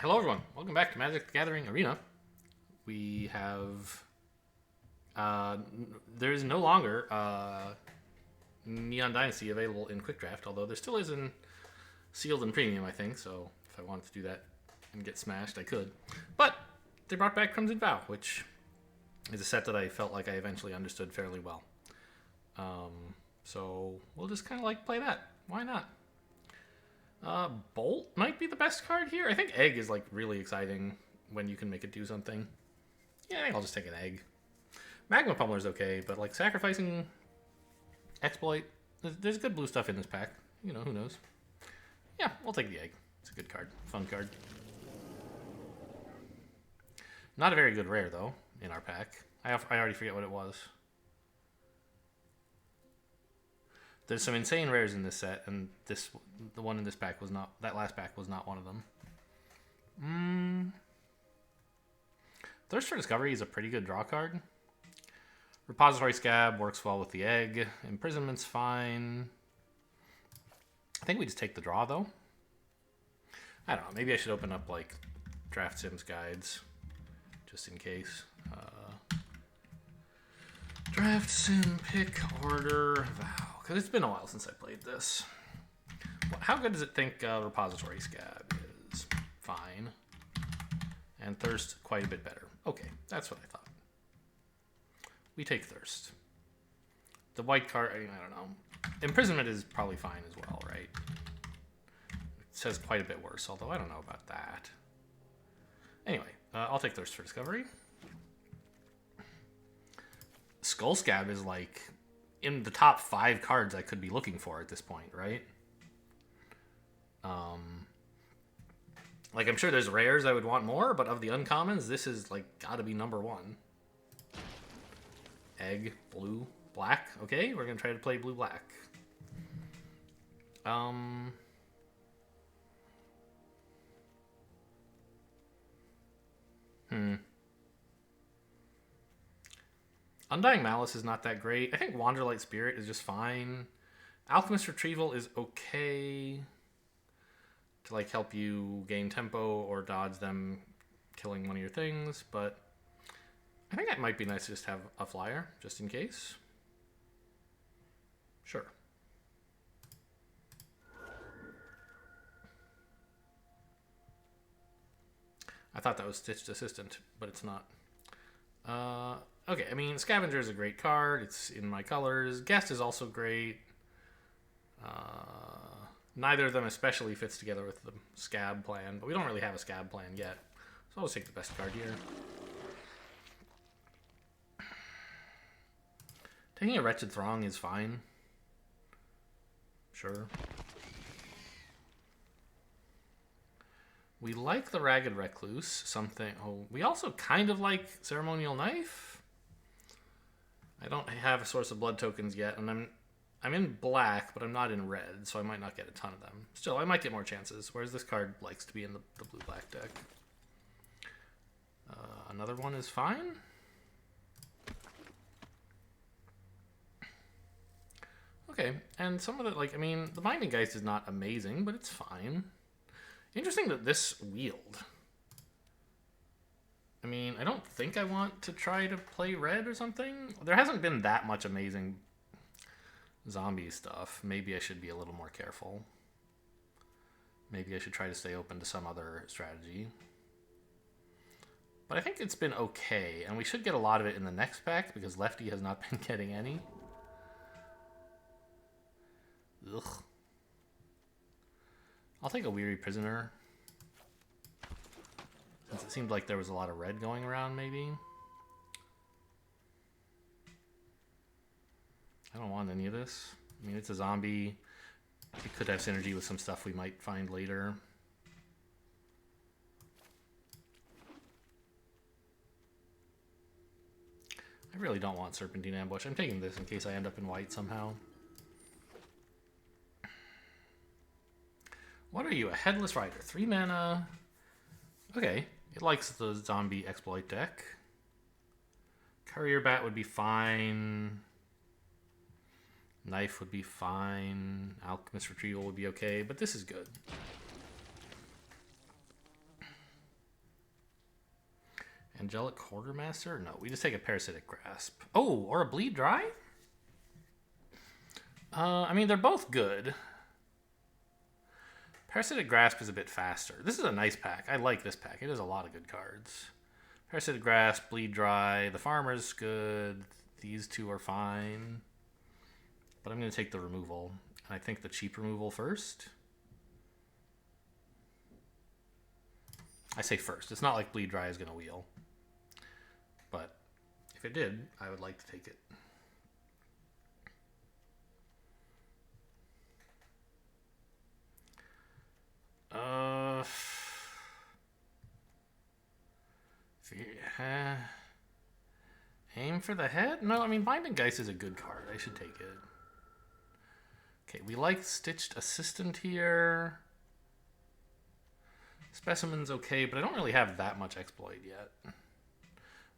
Hello everyone, welcome back to Magic the Gathering Arena. We have, there is no longer Neon Dynasty available in Quick Draft, although there still is in Sealed and Premium, I think, so if I wanted to do that and get smashed, I could. But they brought back Crimson VOW, which is a set that I felt like I eventually understood fairly well. So we'll just kind of like play that. Why not? Bolt might be the best card here. I think Egg is like really exciting when you can make it do something. Yeah, I think I'll just take an Egg. Magma Pummeler's okay, but like sacrificing Exploit, there's good blue stuff in this pack. You know, who knows? Yeah, we'll take the Egg. It's a good card. Fun card. Not a very good rare, though, in our pack. I already forget what it was. There's some insane rares in this set, and the one in this pack was not. That last pack was not one of them. Thirst for Discovery is a pretty good draw card. Repository Scab works well with the Egg. Imprisonment's fine. I think we just take the draw, though. I don't know. Maybe I should open up like Draft Sims guides, just in case. Draft Sim Pick Order VOW. Because it's been a while since I played this. How good does it think Repository Scab is? Fine. And Thirst, quite a bit better. Okay, that's what I thought. We take Thirst. The white card, I don't know. Imprisonment is probably fine as well, right? It says quite a bit worse, although I don't know about that. Anyway, I'll take Thirst for Discovery. Skull Scab is like in the top 5 cards I could be looking for at this point, right? Like I'm sure there's rares I would want more, but of the uncommons, this is like gotta be number 1. Egg, blue, black. Okay, we're gonna try to play blue black. Undying Malice is not that great. I think Wanderlight Spirit is just fine. Alchemist Retrieval is okay to like help you gain tempo or dodge them killing one of your things, but I think it might be nice to just have a flyer, just in case. Sure. I thought that was Stitched Assistant, but it's not. Okay, I mean, Scavenger is a great card. It's in my colors. Guest is also great. Neither of them especially fits together with the Scab plan, but we don't really have a Scab plan yet. So I'll just take the best card here. Taking a Wretched Throng is fine. Sure. We like the Ragged Recluse. Something. Oh, we also kind of like Ceremonial Knife. I don't have a Source of Blood tokens yet, and I'm in black, but I'm not in red, so I might not get a ton of them. Still, I might get more chances, whereas this card likes to be in the blue-black deck. Another one is fine. Okay, and some of the, like, I mean, the Binding Geist is not amazing, but it's fine. Interesting that this wheeled. I mean, I don't think I want to try to play red or something. There hasn't been that much amazing zombie stuff. Maybe I should be a little more careful. Maybe I should try to stay open to some other strategy. But I think it's been okay, and we should get a lot of it in the next pack because Lefty has not been getting any. Ugh. I'll take a Weary Prisoner. Since it seemed like there was a lot of red going around, maybe. I don't want any of this. I mean, it's a zombie. It could have synergy with some stuff we might find later. I really don't want Serpentine Ambush. I'm taking this in case I end up in white somehow. What are you? A Headless Rider. 3 mana. Okay. It likes the zombie exploit deck. Courier Bat would be fine. Knife would be fine. Alchemist Retrieval would be okay, but this is good. Angelic Quartermaster? No, we just take a Parasitic Grasp. Oh, or a Bleed Dry? I mean, they're both good. Parasitic Grasp is a bit faster. This is a nice pack. I like this pack. It has a lot of good cards. Parasitic Grasp, Bleed Dry. The Farmer's good. These two are fine. But I'm going to take the removal. And I think the cheap removal first. I say first. It's not like Bleed Dry is going to wheel. But if it did, I would like to take it. Aim for the head? No, I mean, Binding Geist is a good card. I should take it. Okay, we like Stitched Assistant here. Specimen's okay, but I don't really have that much exploit yet.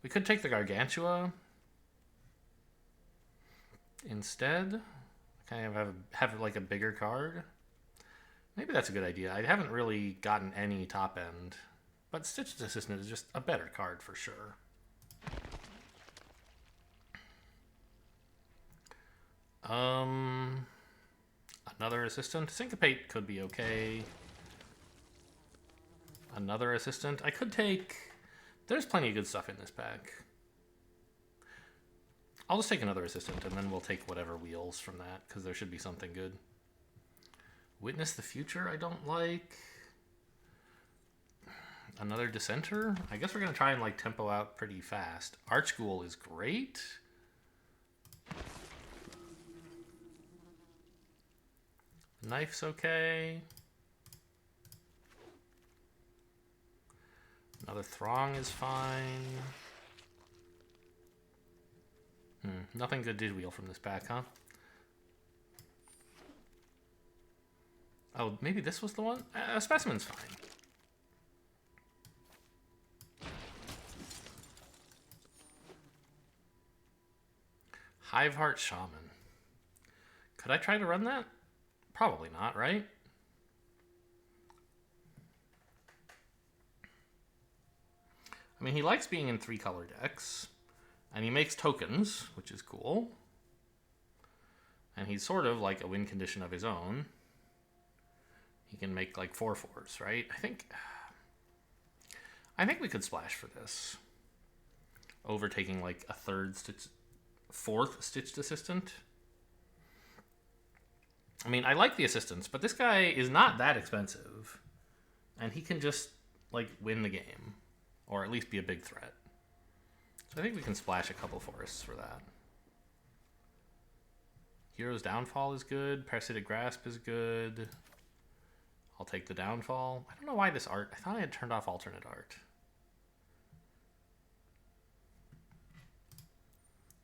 We could take the Gargantua instead. Kind of have like a bigger card. Maybe that's a good idea. I haven't really gotten any top end, but Stitched Assistant is just a better card for sure. Another assistant. Syncopate could be okay. Another assistant. I could take... There's plenty of good stuff in this pack. I'll just take another assistant, and then we'll take whatever wheels from that, because there should be something good. Witness the Future, I don't like. Another Dissenter? I guess we're going to try and like tempo out pretty fast. Archghoul is great. Knife's okay. Another Throng is fine. Nothing good did wheel from this pack, huh? Oh, maybe this was the one? Specimen's fine. Hiveheart Shaman. Could I try to run that? Probably not, right? I mean, he likes being in 3-color decks. And he makes tokens, which is cool. And he's sort of like a win condition of his own. He can make like 4/4s, right? I think we could splash for this. Overtaking like a fourth Stitched Assistant. I mean, I like the assistants, but this guy is not that expensive. And he can just like win the game. Or at least be a big threat. So I think we can splash a couple forests for that. Hero's Downfall is good. Parasitic Grasp is good. I'll take the Downfall. I don't know why this art... I thought I had turned off alternate art.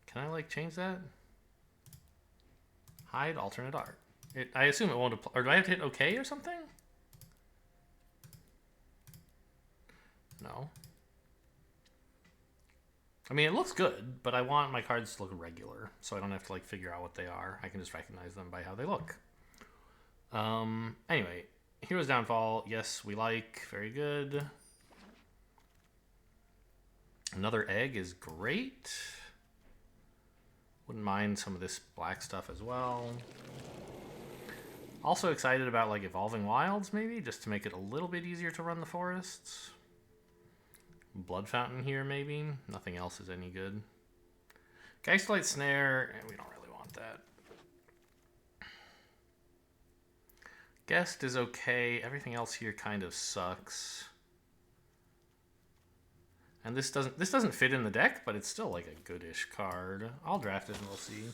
Can I, like, change that? Hide alternate art. I assume it won't apply... Or do I have to hit OK or something? No. I mean, it looks good, but I want my cards to look regular, so I don't have to, like, figure out what they are. I can just recognize them by how they look. Anyway, Hero's Downfall, yes, we like. Very good. Another Egg is great. Wouldn't mind some of this black stuff as well. Also excited about, like, Evolving Wilds, maybe, just to make it a little bit easier to run the forests. Blood Fountain here, maybe. Nothing else is any good. Geistlight Snare, we don't really want that. Guest is okay. Everything else here kind of sucks. And this doesn't fit in the deck, but it's still like a goodish card. I'll draft it and we'll see.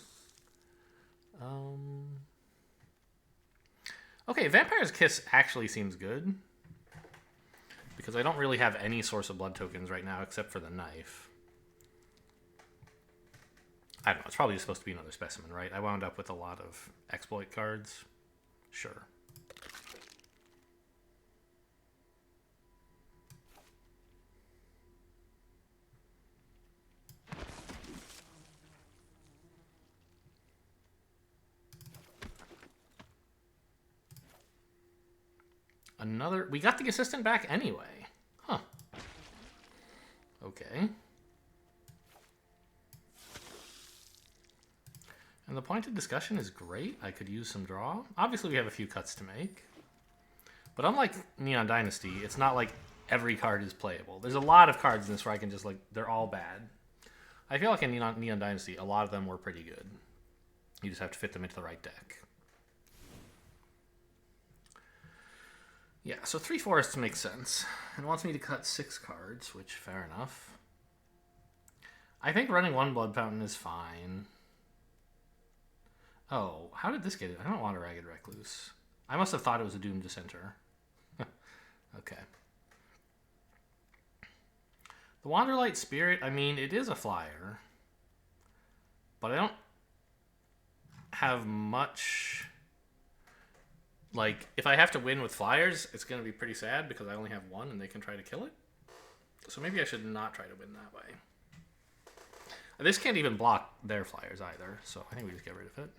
Okay, Vampire's Kiss actually seems good. Because I don't really have any source of blood tokens right now except for the knife. I don't know, it's probably just supposed to be another specimen, right? I wound up with a lot of exploit cards. Sure. We got the assistant back anyway. Huh. Okay. And the pointed discussion is great. I could use some draw. Obviously, we have a few cuts to make. But unlike Neon Dynasty, it's not like every card is playable. There's a lot of cards in this where I can just, like, they're all bad. I feel like in Neon Dynasty, a lot of them were pretty good. You just have to fit them into the right deck. Yeah, so 3 forests makes sense. It wants me to cut 6 cards, which, fair enough. I think running 1 Blood Fountain is fine. Oh, how did this get it? I don't want a Ragged Recluse. I must have thought it was a Doomed Dissenter. Okay. The Wanderlight Spirit, I mean, it is a flyer. But I don't have much... Like, if I have to win with flyers, it's going to be pretty sad because I only have 1 and they can try to kill it. So maybe I should not try to win that way. This can't even block their flyers either, so I think we just get rid of it.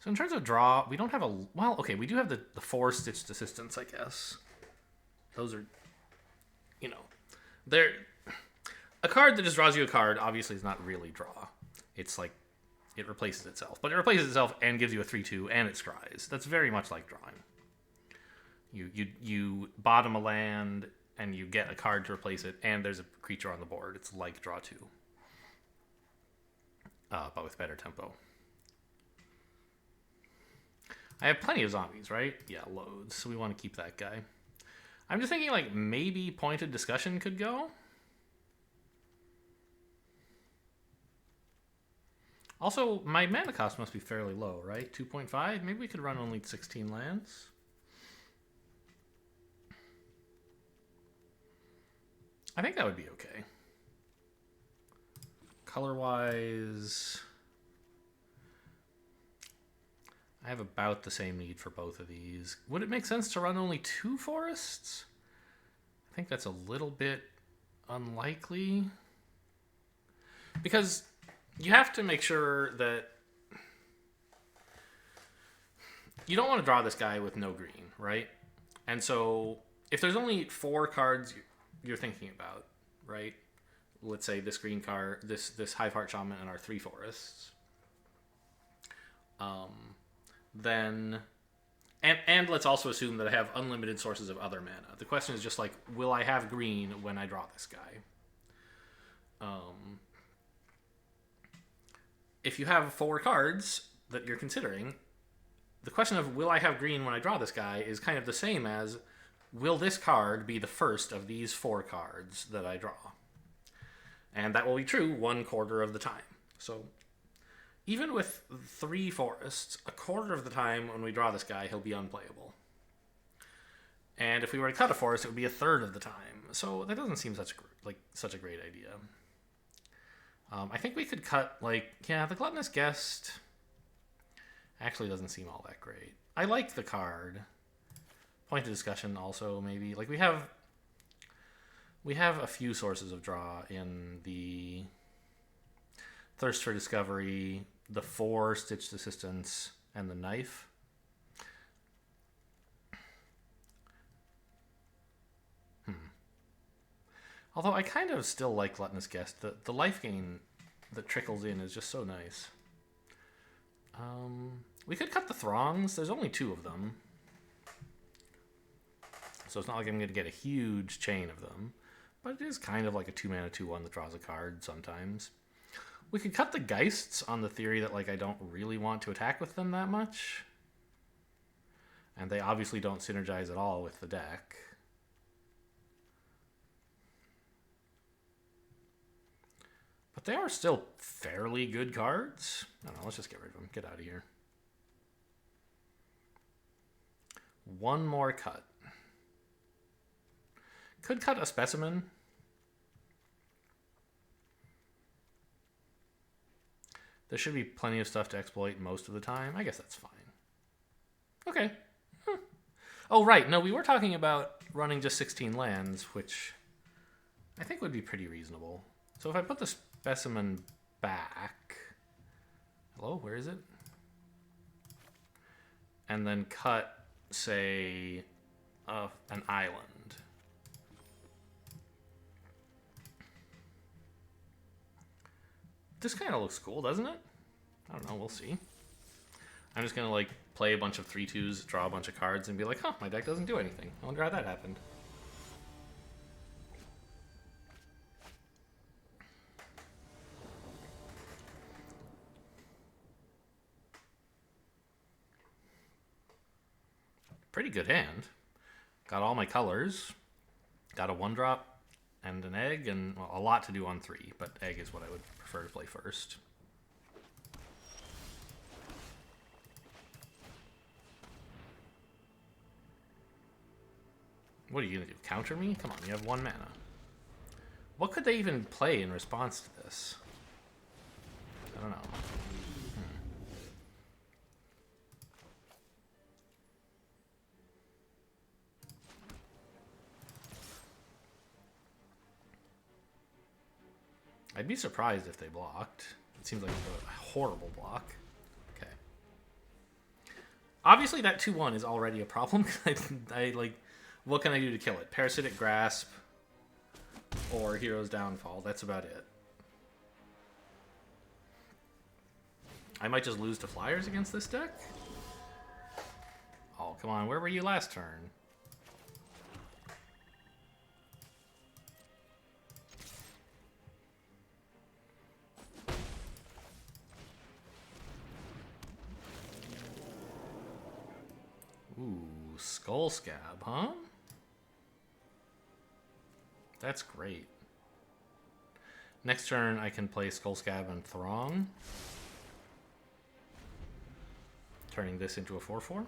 So in terms of draw, we don't have a... Well, okay, we do have the 4 Stitched Assistants, I guess. Those are, you know... They're... A card that just draws you a card, obviously, is not really draw. It's like, it replaces itself. But it replaces itself and gives you a 3/2, and it scries. That's very much like drawing. You bottom a land, and you get a card to replace it, and there's a creature on the board. It's like draw 2. But with better tempo. I have plenty of zombies, right? Yeah, loads. So we want to keep that guy. I'm just thinking, like, maybe Pointed Discussion could go. Also, my mana cost must be fairly low, right? 2.5? Maybe we could run only 16 lands. I think that would be okay. Color-wise, I have about the same need for both of these. Would it make sense to run only 2 forests? I think that's a little bit unlikely. Because you have to make sure that you don't want to draw this guy with no green, right? And so if there's only 4 cards you're thinking about, right? Let's say this green card, this Hiveheart Shaman and our 3 forests. Then, and let's also assume that I have unlimited sources of other mana. The question is just like, will I have green when I draw this guy? If you have 4 cards that you're considering, the question of will I have green when I draw this guy is kind of the same as, will this card be the first of these 4 cards that I draw? And that will be true 1/4 of the time. So even with 3 forests, 1/4 of the time when we draw this guy, he'll be unplayable. And if we were to cut a forest, it would be 1/3 of the time. So that doesn't seem such a great idea. I think we could cut, like, yeah, the Gluttonous Guest actually doesn't seem all that great. I like the card. Point of Discussion also, maybe. Like, we have a few sources of draw in the Thirst for Discovery, the 4 Stitched Assistants, and the Knife. Although I kind of still like Gluttonous Guest. The life gain that trickles in is just so nice. We could cut the Throngs. There's only 2 of them. So it's not like I'm going to get a huge chain of them. But it is kind of like a 2-mana 2/1 that draws a card sometimes. We could cut the Geists on the theory that, like, I don't really want to attack with them that much. And they obviously don't synergize at all with the deck. But they are still fairly good cards. I don't know, let's just get rid of them. Get out of here. 1 more cut. Could cut a Specimen. There should be plenty of stuff to exploit most of the time. I guess that's fine. Okay. Huh. Oh, right. No, we were talking about running just 16 lands, which I think would be pretty reasonable. So if I put the Specimen back... Hello, where is it? And then cut, say, an island. This kind of looks cool, doesn't it? I don't know, we'll see. I'm just gonna like play a bunch of 3/2s, draw a bunch of cards, and be like, huh, my deck doesn't do anything. I wonder how that happened. Pretty good hand. Got all my colors. Got a 1-drop and an egg, and well, a lot to do on 3, but egg is what I would prefer to play first. What are you gonna do? Counter me? Come on, you have 1 mana. What could they even play in response to this? I don't know. I'd be surprised if they blocked. It seems like a horrible block. Okay. Obviously that 2/1 is already a problem. I like, what can I do to kill it? Parasitic Grasp or Hero's Downfall. That's about it. I might just lose to Flyers against this deck. Oh, come on. Where were you last turn? Ooh, Skull Scab, huh? That's great. Next turn, I can play Skull Scab and Throng, turning this into a 4/4.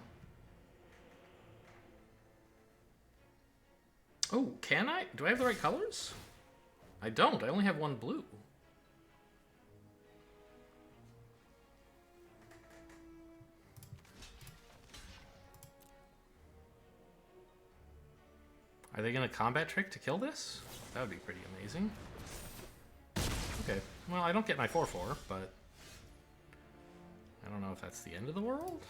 Oh, can I? Do I have the right colors? I don't. I only have 1 blue. Are they going to combat trick to kill this? That would be pretty amazing. Okay, well, I don't get my 4/4, but I don't know if that's the end of the world.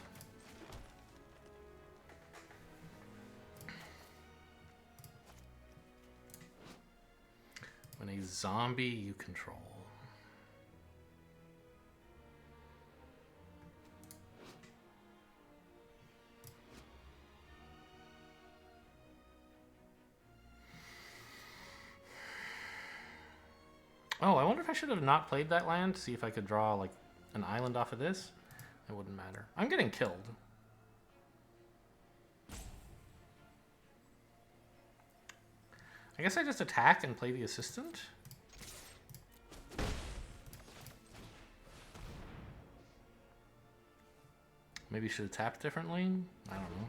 When a zombie you control. Oh, I wonder if I should have not played that land to see if I could draw like an island off of this. It wouldn't matter. I'm getting killed. I guess I just attack and play the assistant. Maybe should have tapped differently. I don't know.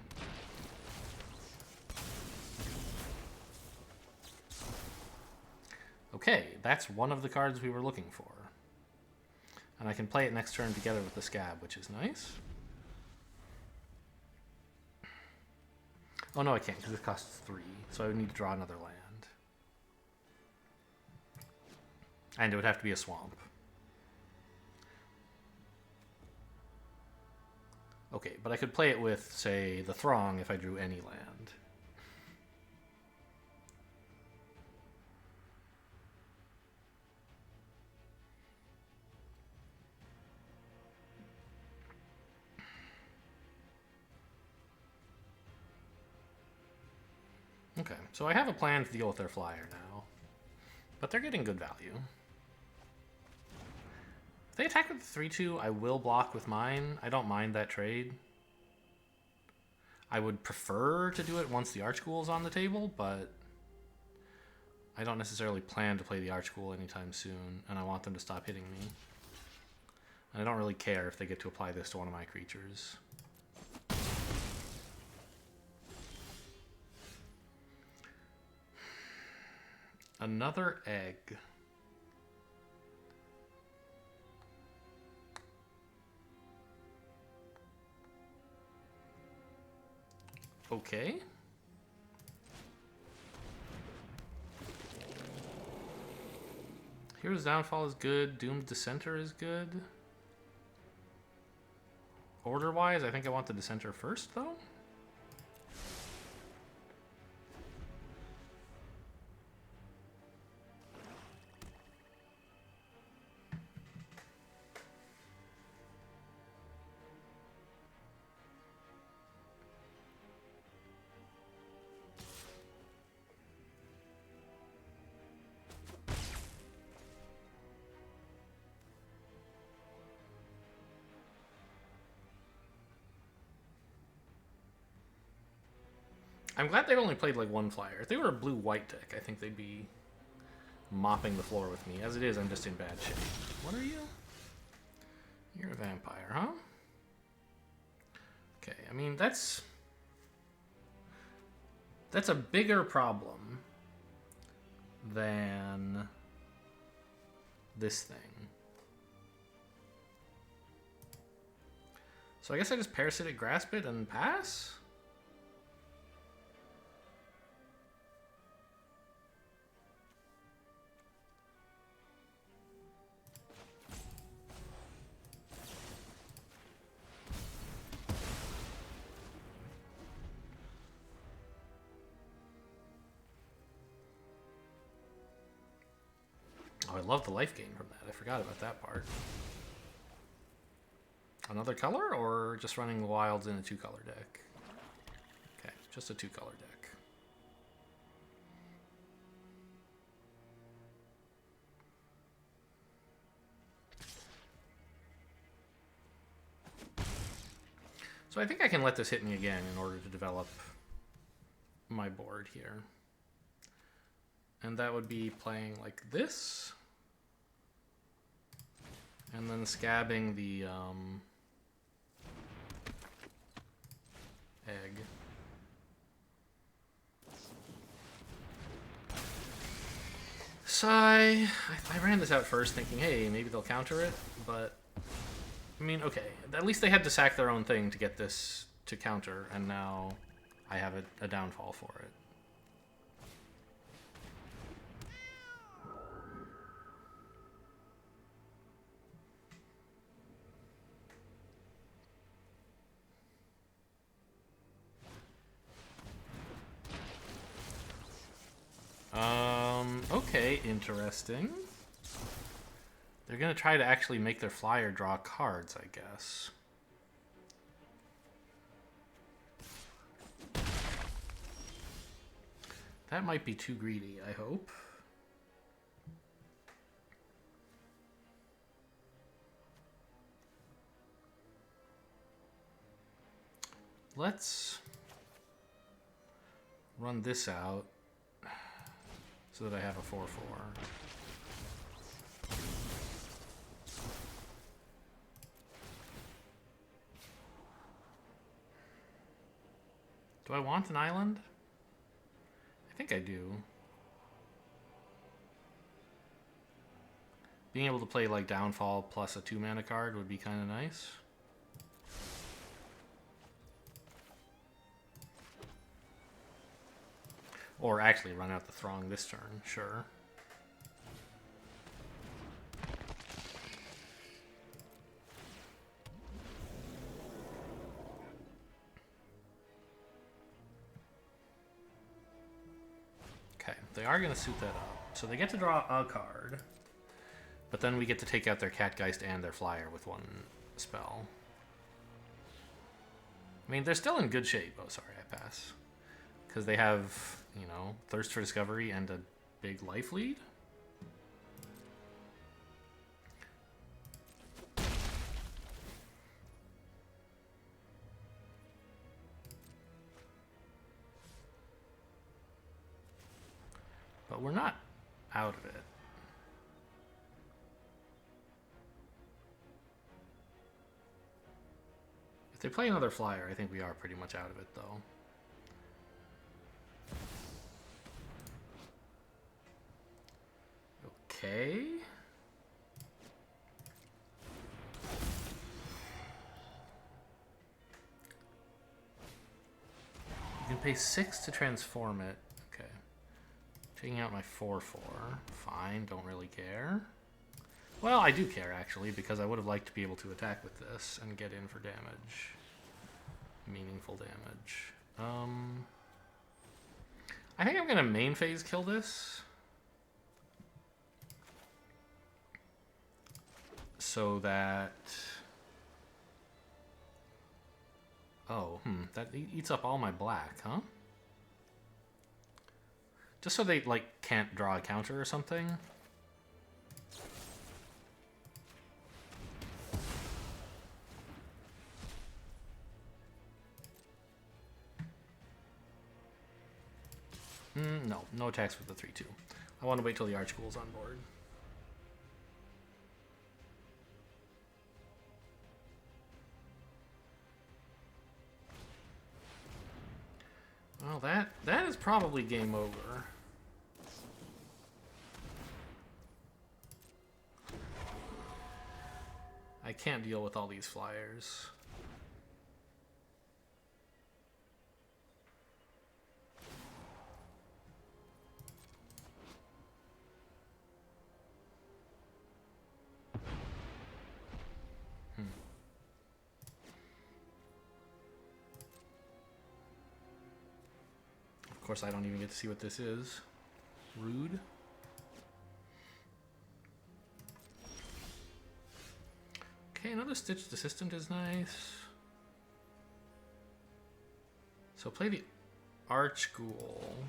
Okay, that's one of the cards we were looking for. And I can play it next turn together with the Scab, which is nice. Oh no, I can't, because it costs 3. So I would need to draw another land. And it would have to be a swamp. Okay, but I could play it with, say, the Throng if I drew any land. Okay, so I have a plan to deal with their flyer now. But they're getting good value. If they attack with the 3/2, I will block with mine. I don't mind that trade. I would prefer to do it once the Archghoul is on the table, but I don't necessarily plan to play the Archghoul anytime soon, and I want them to stop hitting me. And I don't really care if they get to apply this to one of my creatures. Another egg. Okay. Hero's Downfall is good. Doomed Dissenter is good. Order-wise, I think I want the Dissenter first, though. I'm glad they've only played like one flyer. If they were a blue-white deck, I think they'd be mopping the floor with me. As it is, I'm just in bad shape. What are you? You're a vampire, huh? Okay, I mean, that's a bigger problem than this thing. So I guess I just Parasitic Grasp it and pass? Oh, I love the life gain from that. I forgot about that part. Another color, or just running wilds in a 2-color deck? Okay, just a 2-color deck. So I think I can let this hit me again in order to develop my board here. And that would be playing like this. And then scabbing the egg. Sigh. I ran this out first thinking, hey, maybe they'll counter it, but I mean, okay. At least they had to sack their own thing to get this to counter, and now I have a downfall for it. Okay, interesting. They're gonna try to actually make their flyer draw cards, I guess. That might be too greedy, I hope. Let's run this out so that I have a 4/4. Do I want an island? I think I do. Being able to play like Downfall plus a 2-mana card would be kind of nice. Or actually run out the Throng this turn, sure. Okay, they are going to suit that up. So they get to draw a card, but then we get to take out their Catgeist and their Flyer with one spell. I mean, they're still in good shape. Oh, sorry, I pass. Because they have, you know, Thirst for Discovery and a big life lead. But we're not out of it. If they play another flyer, I think we are pretty much out of it, though. Okay. You can pay 6 to transform it. Okay. Taking out my 4/4. Fine, don't really care. Well, I do care, actually, because I would have liked to be able to attack with this and get in for damage. Meaningful damage. I think I'm going to main phase kill this. So that... Oh, that eats up all my black, huh? Just so they, like, can't draw a counter or something? No, no attacks with the 3/2. I want to wait till the Archghoul's on board. Well, that is probably game over. I can't deal with all these flyers. Of course, I don't even get to see what this is. Rude. Okay, another Stitched Assistant is nice. So play the Archghoul.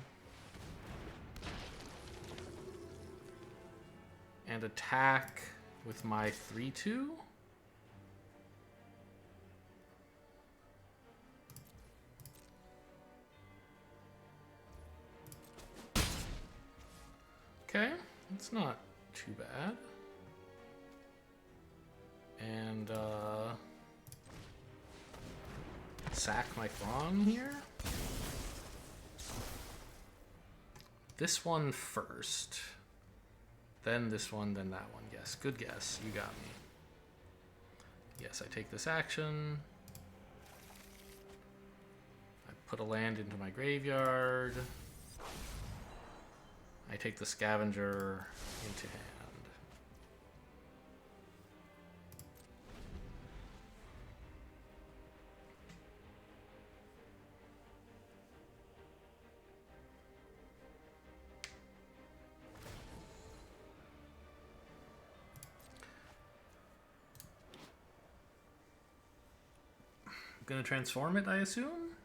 And attack with my 3/2. Okay, it's not too bad. And sack my Throng here. This one first. Then this one, then that one. Yes, good guess. You got me. Yes, I take this action. I put a land into my graveyard. I take the Scavenger into hand. I'm gonna transform it, I assume?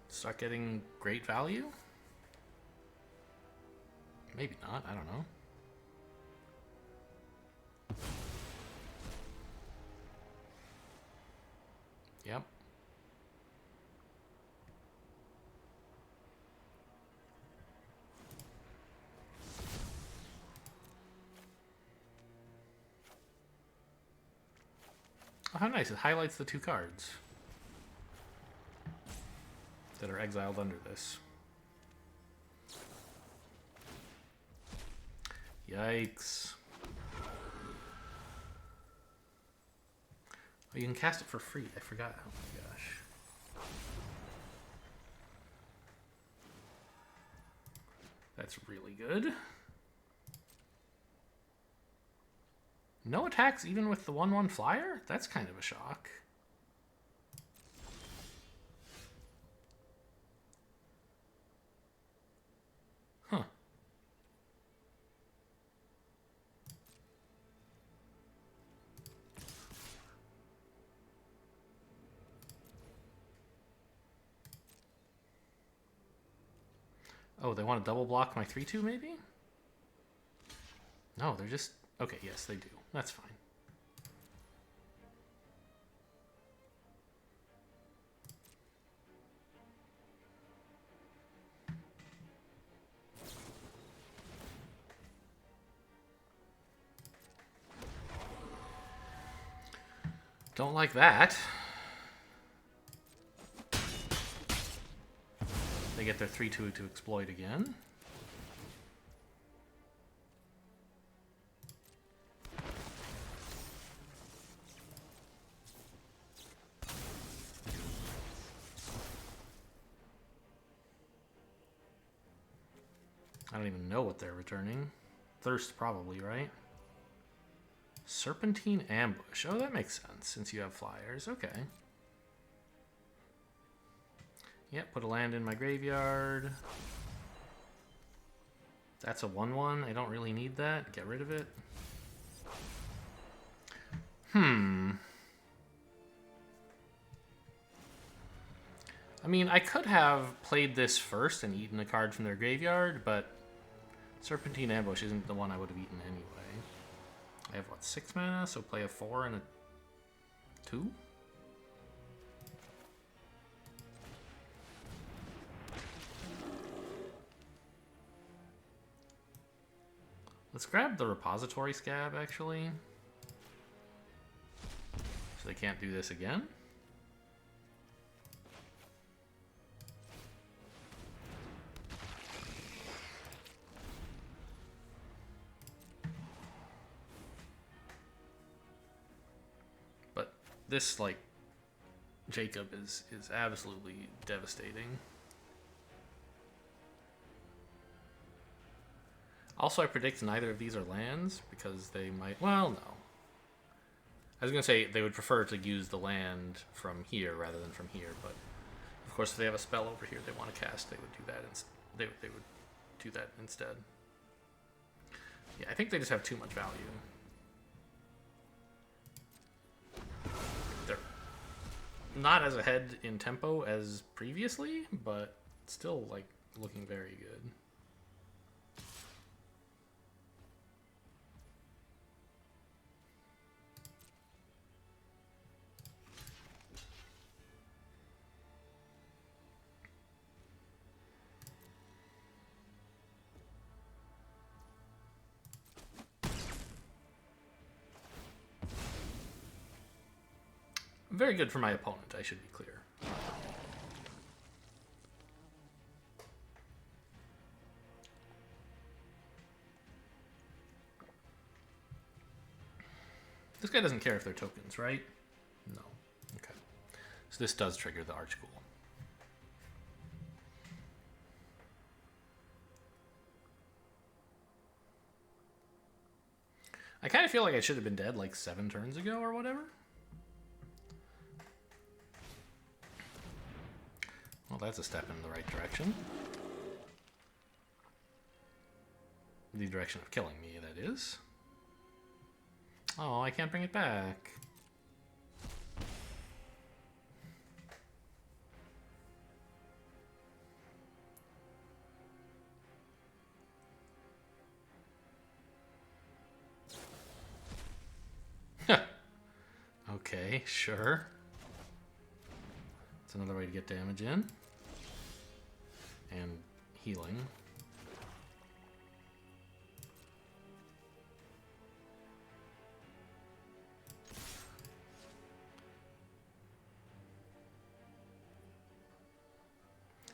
Start getting great value? Maybe not, I don't know. Yep. Oh, how nice. It highlights the 2 cards that are exiled under this. Yikes. Oh, you can cast it for free. I forgot. Oh my gosh. That's really good. No attacks even with the 1/1 flyer? That's kind of a shock. Huh. Oh, they want to double block my 3/2 maybe? No, they're just... Okay, yes, they do. That's fine. Don't like that. They get their 3/2 to exploit again. I don't even know what they're returning. Thirst, probably, right? Serpentine Ambush. Oh, that makes sense, since you have flyers. Okay. Yep, put a land in my graveyard. That's a 1/1. I don't really need that. Get rid of it. I mean, I could have played this first and eaten a card from their graveyard, but Serpentine Ambush isn't the one I would have eaten anyway. I have, what, 6 mana? So play a 4 and a 2? Let's grab the repository scab, actually. So they can't do this again. But this, like, Jacob is absolutely devastating. Also, I predict neither of these are lands, because they might... Well, no. I was going to say they would prefer to use the land from here rather than from here, but of course if they have a spell over here they want to cast, they would do that they would do that instead. Yeah, I think they just have too much value. They're not as ahead in tempo as previously, but still, like, looking very good. Very good for my opponent, I should be clear. This guy doesn't care if they're tokens, right? No. Okay. So this does trigger the Archghoul. I kind of feel like I should have been dead like 7 turns ago or whatever. Well, that's a step in the right direction. The direction of killing me, that is. Oh, I can't bring it back. Okay, sure. That's another way to get damage in. And healing.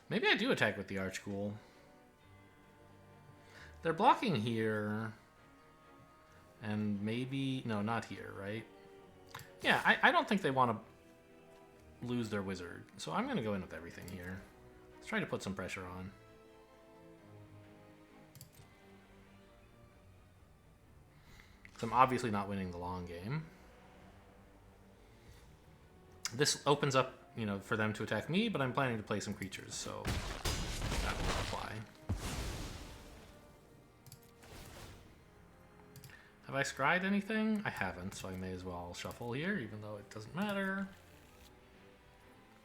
Maybe I do attack with the Archghoul. They're blocking here. And maybe... No, not here, right? Yeah, I don't think they want to lose their wizard. So I'm going to go in with everything here. Let's try to put some pressure on. So I'm obviously not winning the long game. This opens up, you know, for them to attack me, but I'm planning to play some creatures, so that will apply. Have I scryed anything? I haven't, so I may as well shuffle here, even though it doesn't matter.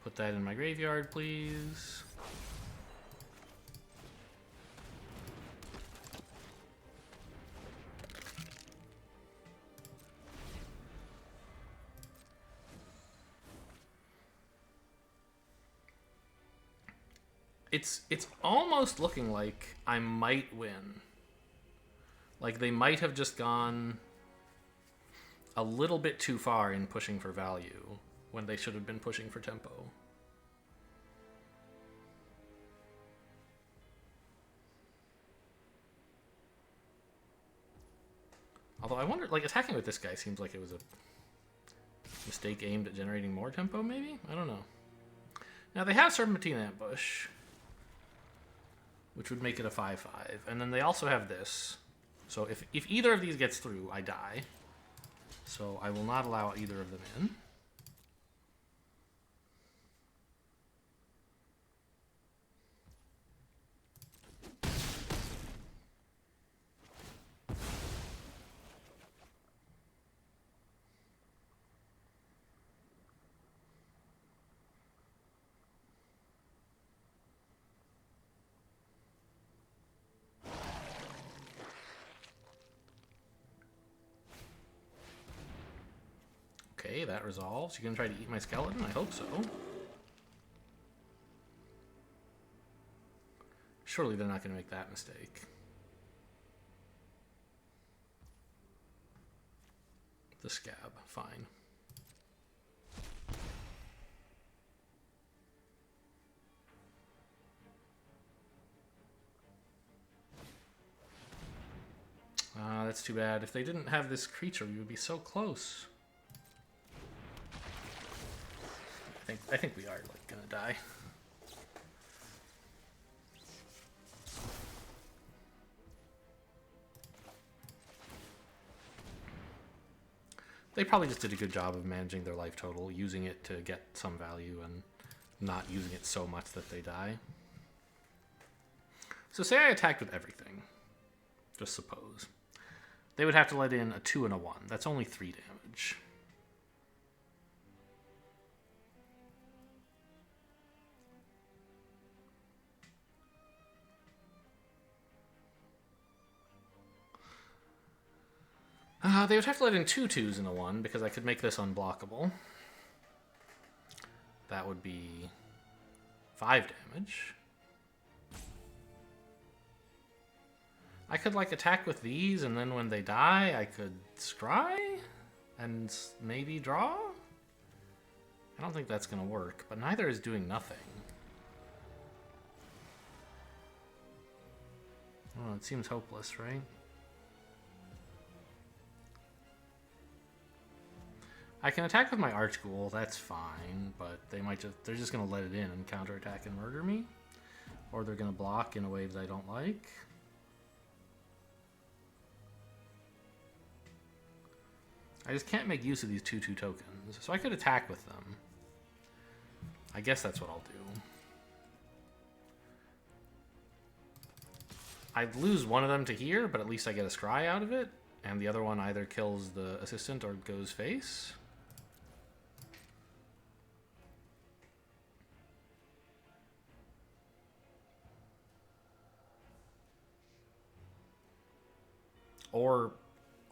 Put that in my graveyard, please. It's almost looking like I might win. Like, they might have just gone a little bit too far in pushing for value when they should have been pushing for tempo. Although I wonder, like, attacking with this guy seems like it was a mistake aimed at generating more tempo, maybe? I don't know. Now, they have Serpentine Ambush, which would make it a 5/5. And then they also have this. So if either of these gets through, I die. So I will not allow either of them in. Okay, that resolves. You gonna try to eat my skeleton? I hope so. Surely they're not gonna make that mistake. the scab. Fine. That's too bad. If they didn't have this creature, we would be so close. I think we are like gonna die. They probably just did a good job of managing their life total, using it to get some value and not using it so much that they die. So say I attacked with everything. Just suppose. They would have to let in a 2 and a 1. That's only 3 damage. They would have to let in 2 2s and a 1 because I could make this unblockable. That would be 5 damage. I could like attack with these and then when they die I could scry and maybe draw? I don't think that's going to work, but neither is doing nothing. Oh, it seems hopeless, right? I can attack with my Archghoul, that's fine, but they're just gonna let it in and counterattack and murder me. Or they're gonna block in a way that I don't like. I just can't make use of these 2/2 tokens, so I could attack with them. I guess that's what I'll do. I'd lose one of them to here, but at least I get a scry out of it, and the other one either kills the assistant or goes face.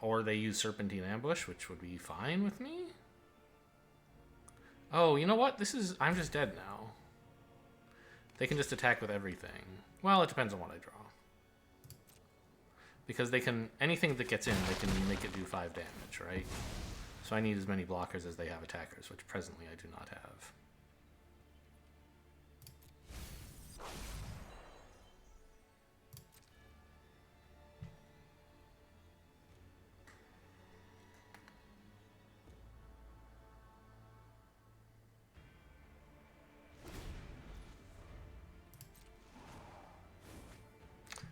Or they use Serpentine Ambush, which would be fine with me. Oh, you know what? I'm just dead now. They can just attack with everything. Well, it depends on what I draw. Because anything that gets in, they can make it do 5 damage, right? So I need as many blockers as they have attackers, which presently I do not have.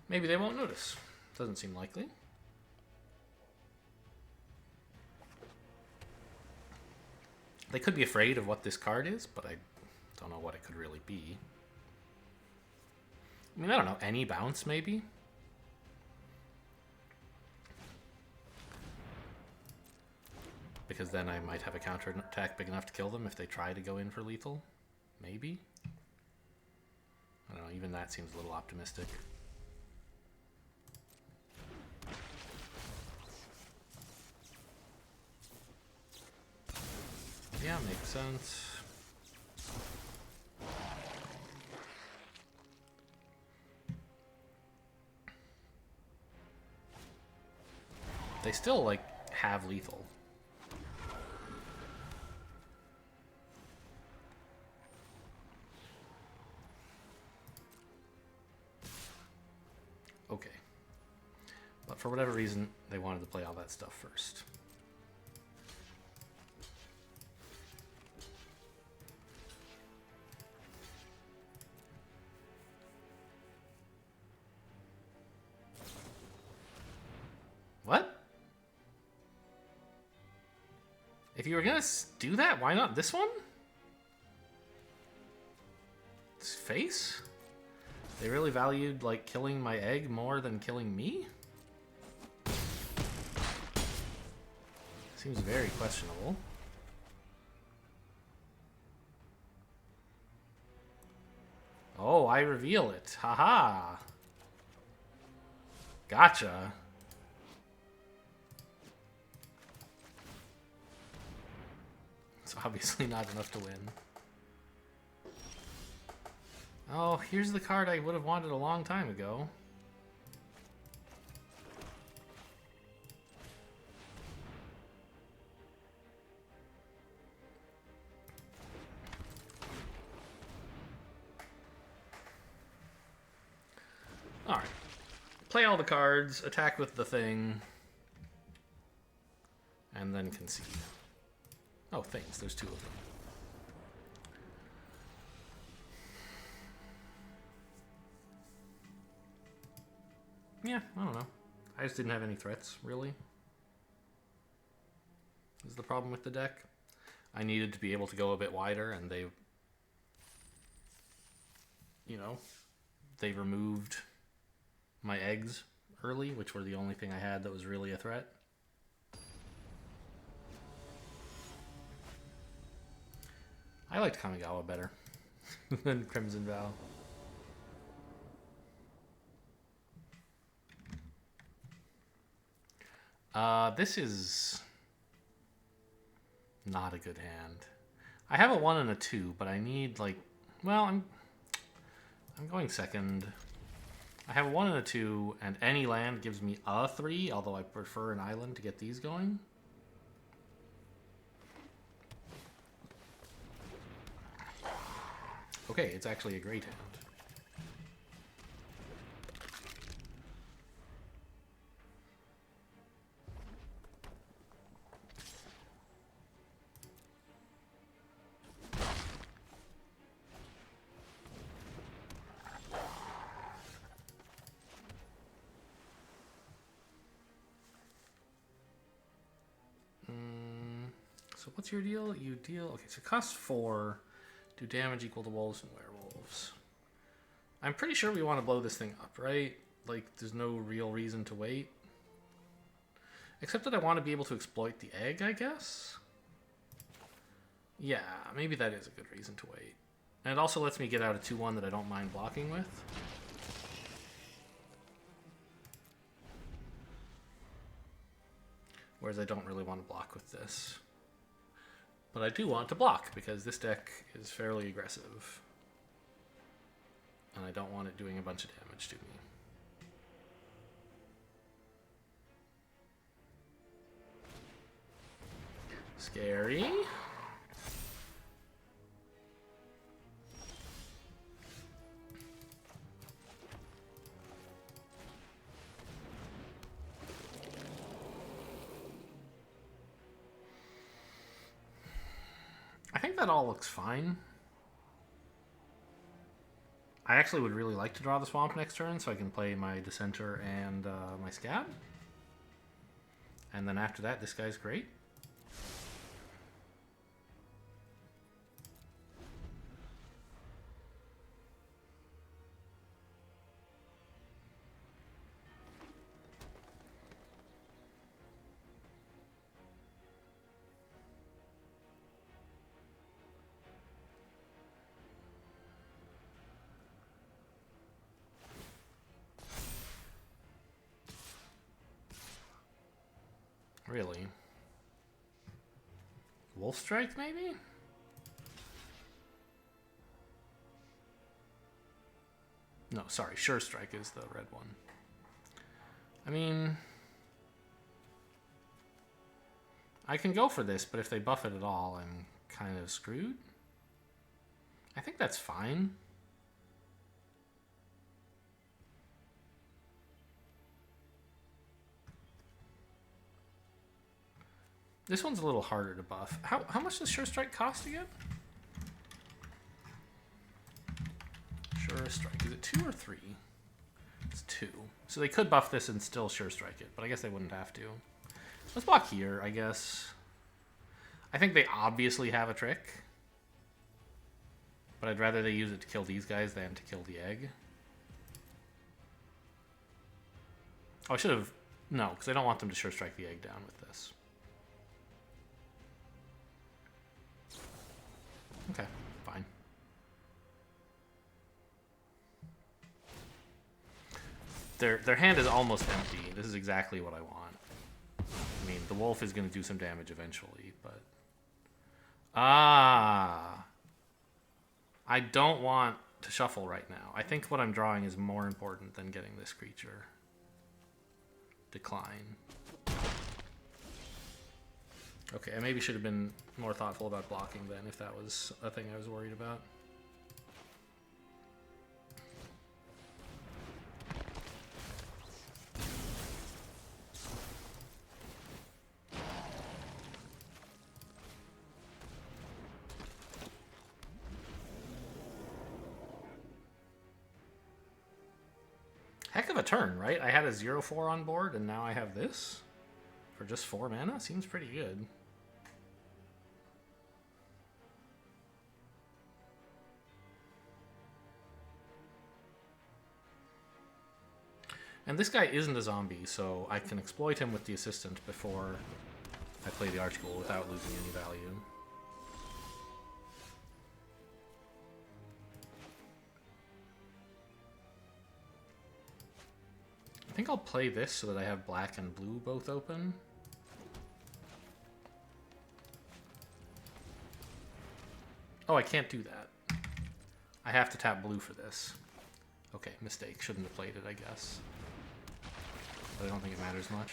Maybe they won't notice. Doesn't seem likely. They could be afraid of what this card is, but I don't know what it could really be. I mean, I don't know. Any bounce, maybe? Because then I might have a counter attack big enough to kill them if they try to go in for lethal. Maybe? I don't know. Even that seems a little optimistic. Yeah, makes sense. They still, like, have lethal. Okay. But for whatever reason, they wanted to play all that stuff first. What? If you were gonna do that, why not this one? This face? They really valued, like, killing my egg more than killing me? Seems very questionable. Oh, I reveal it. Haha. Gotcha. It's obviously not enough to win. Oh, here's the card I would have wanted a long time ago. Alright. Play all the cards, attack with the thing, and then concede. Oh, things. There's 2 of them. Yeah, I don't know. I just didn't have any threats, really. Is the problem with the deck. I needed to be able to go a bit wider, and they, you know, they removed my eggs early, which were the only thing I had that was really a threat. I liked Kamigawa better than Crimson Vow. This is not a good hand. I have a 1 and a 2, but I need, like, well, I'm going second. I have a 1 and a 2, and any land gives me a 3, although I prefer an island to get these going. Okay, it's actually a great hand. So what's your deal? You deal... Okay, so it costs 4. Do damage equal to wolves and werewolves. I'm pretty sure we want to blow this thing up, right? Like, there's no real reason to wait. Except that I want to be able to exploit the egg, I guess? Yeah, maybe that is a good reason to wait. And it also lets me get out a 2-1 that I don't mind blocking with. Whereas I don't really want to block with this. But I do want to block, because this deck is fairly aggressive. And I don't want it doing a bunch of damage to me. Scary. I think that all looks fine. I actually would really like to draw the swamp next turn so I can play my Dissenter and my Scab. And then after that, this guy's great. Really? Wolf Strike, maybe? No, sorry, Sure Strike is the red one. I mean, I can go for this, but if they buff it at all, I'm kind of screwed. I think that's fine. This one's a little harder to buff. How much does Sure Strike cost again? Sure Strike. Is it 2 or 3? It's 2. So they could buff this and still Sure Strike it, but I guess they wouldn't have to. Let's block here, I guess. I think they obviously have a trick. But I'd rather they use it to kill these guys than to kill the egg. Oh, I should have... No, because I don't want them to Sure Strike the egg down with this. Okay, fine. Their hand is almost empty. This is exactly what I want. I mean, the wolf is going to do some damage eventually, but... Ah! I don't want to shuffle right now. I think what I'm drawing is more important than getting this creature. Decline. Okay, I maybe should have been more thoughtful about blocking then, if that was a thing I was worried about. of a turn, right? I had a 0/4 on board, and now I have this for just 4 mana. Seems pretty good. And this guy isn't a zombie, so I can exploit him with the assistant before I play the Archghoul without losing any value. I think I'll play this so that I have black and blue both open. Oh, I can't do that. I have to tap blue for this. Okay, mistake. Shouldn't have played it, I guess. But I don't think it matters much.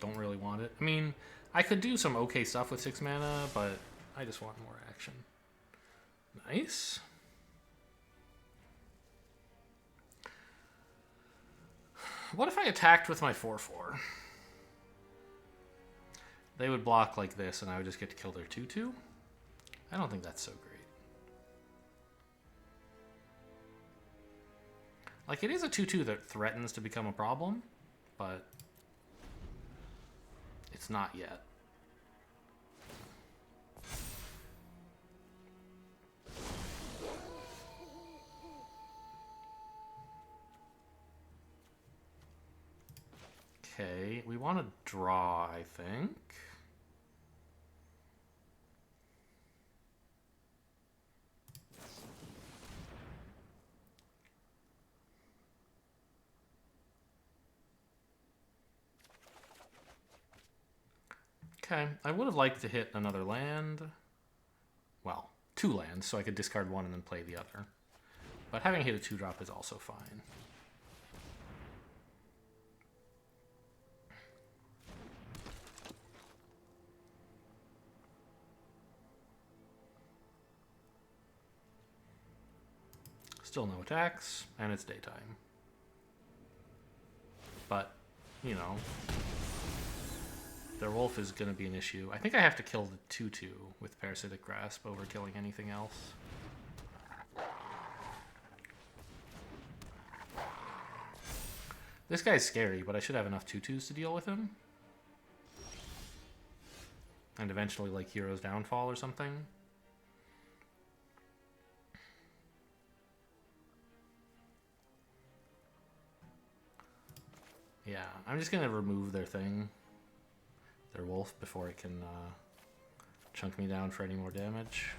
Don't really want it. I mean, I could do some okay stuff with 6 mana, but I just want more action. Nice. What if I attacked with my 4/4? They would block like this, and I would just get to kill their 2/2? I don't think that's so great. Like, it is a 2/2 that threatens to become a problem, but it's not yet. Okay, we want to draw, I think. Okay, I would have liked to hit another land. Well, 2 lands, so I could discard 1 and then play the other. But having hit a 2-drop is also fine. Still no attacks, and it's daytime. But, you know, their wolf is going to be an issue. I think I have to kill the 2/2 with Parasitic Grasp over killing anything else. This guy's scary, but I should have enough 2/2s to deal with him. And eventually, like, Hero's Downfall or something. Yeah, I'm just going to remove their thing. Their wolf before it can chunk me down for any more damage.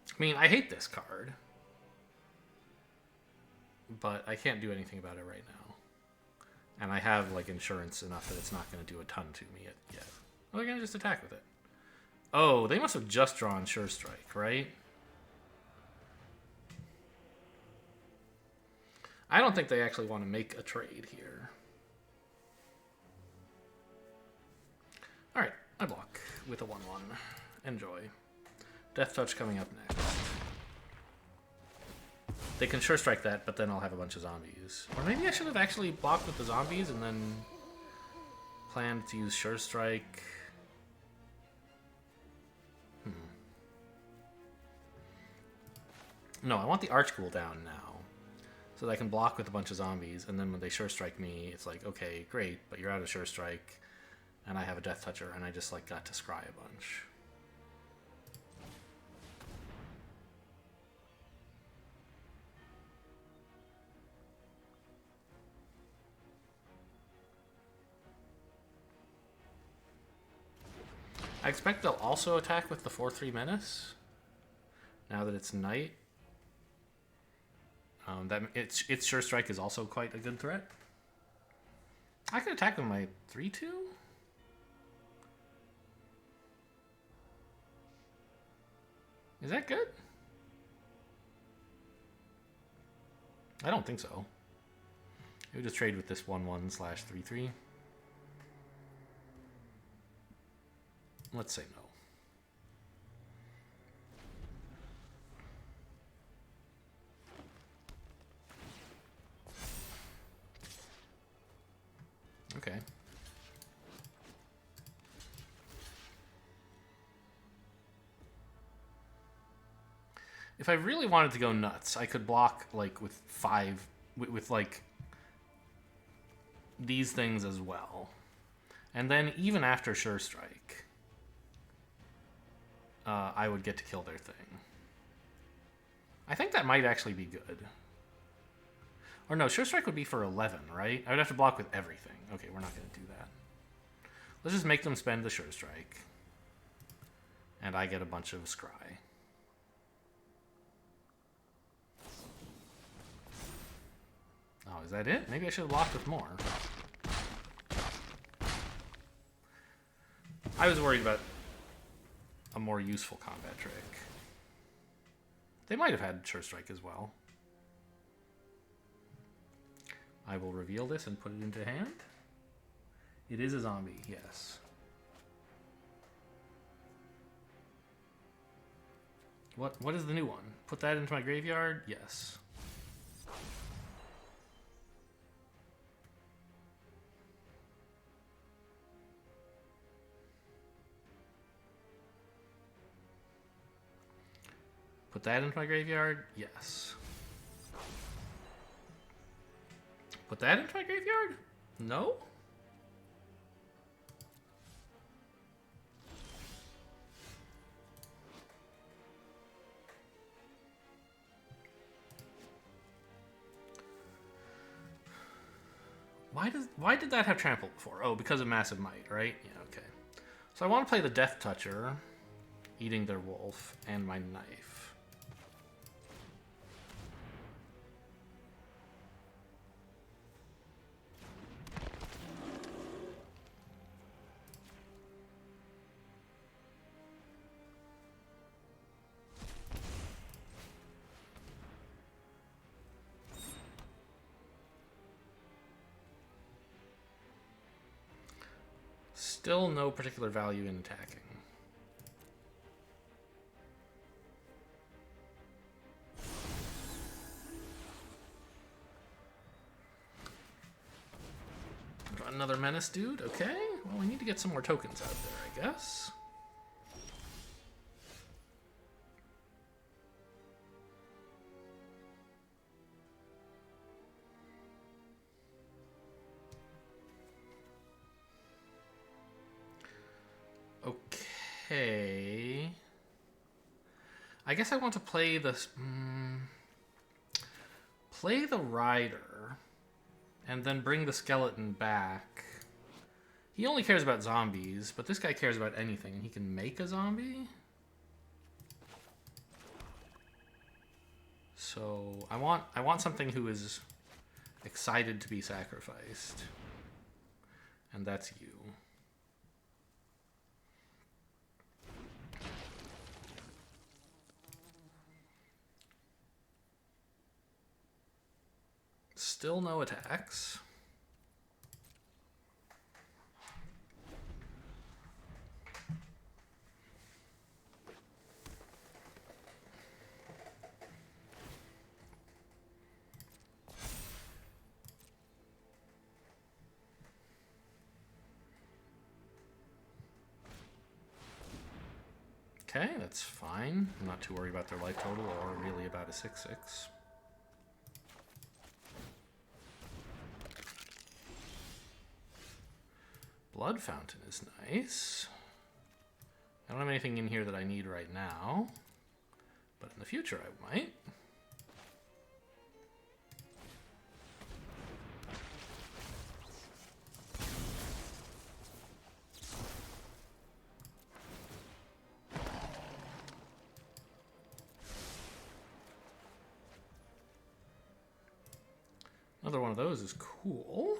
I mean, I hate this card, but I can't do anything about it right now. And I have, like, insurance enough that it's not going to do a ton to me yet. Well, they're going to just attack with it. Oh, they must have just drawn Sure Strike, right? I don't think they actually want to make a trade here. Alright, I block with a 1/1. Enjoy. Death Touch coming up next. They can Sure Strike that, but then I'll have a bunch of zombies. Or maybe I should have actually blocked with the zombies and then planned to use Sure Strike. No, I want the Archghoul down now, so that I can block with a bunch of zombies, and then when they Sure Strike me, it's like, okay, great, but you're out of Sure Strike, and I have a Death Toucher, and I just, like, got to scry a bunch. I expect they'll also attack with the 4/3 Menace, now that it's night. Its Sure Strike is also quite a good threat. I could attack with my 3/2. Is that good? I don't think so. It would just trade with this 1/1/3/3. Let's say no. Okay. If I really wanted to go nuts, I could block like with 5 with like these things as well. And then even after Sure Strike, I would get to kill their thing. I think that might actually be good. Or no, Sure Strike would be for 11, right? I would have to block with everything. Okay, we're not going to do that. Let's just make them spend the Sure Strike. And I get a bunch of Scry. Oh, is that it? Maybe I should have blocked with more. I was worried about a more useful combat trick. They might have had Sure Strike as well. I will reveal this and put it into hand. It is a zombie, yes. What is the new one? Put that into my graveyard? Yes. Put that into my graveyard? Yes. Put that into my graveyard? No? Why did that have trample before? Oh, because of Massive Might, right? Yeah, okay. So I want to play the Death Toucher, eating their wolf, and my knife. Still no particular value in attacking. Another menace dude, okay. Well, we need to get some more tokens out there, I guess. Okay. I guess I want to play this. Play the rider, and then bring the skeleton back. He only cares about zombies, but this guy cares about anything, and he can make a zombie. So I want something who is excited to be sacrificed, and that's you. Still no attacks. Okay, that's fine. I'm not too worried about their life total or really about a 6/6. Blood Fountain is nice. I don't have anything in here that I need right now, but in the future I might. Another one of those is cool.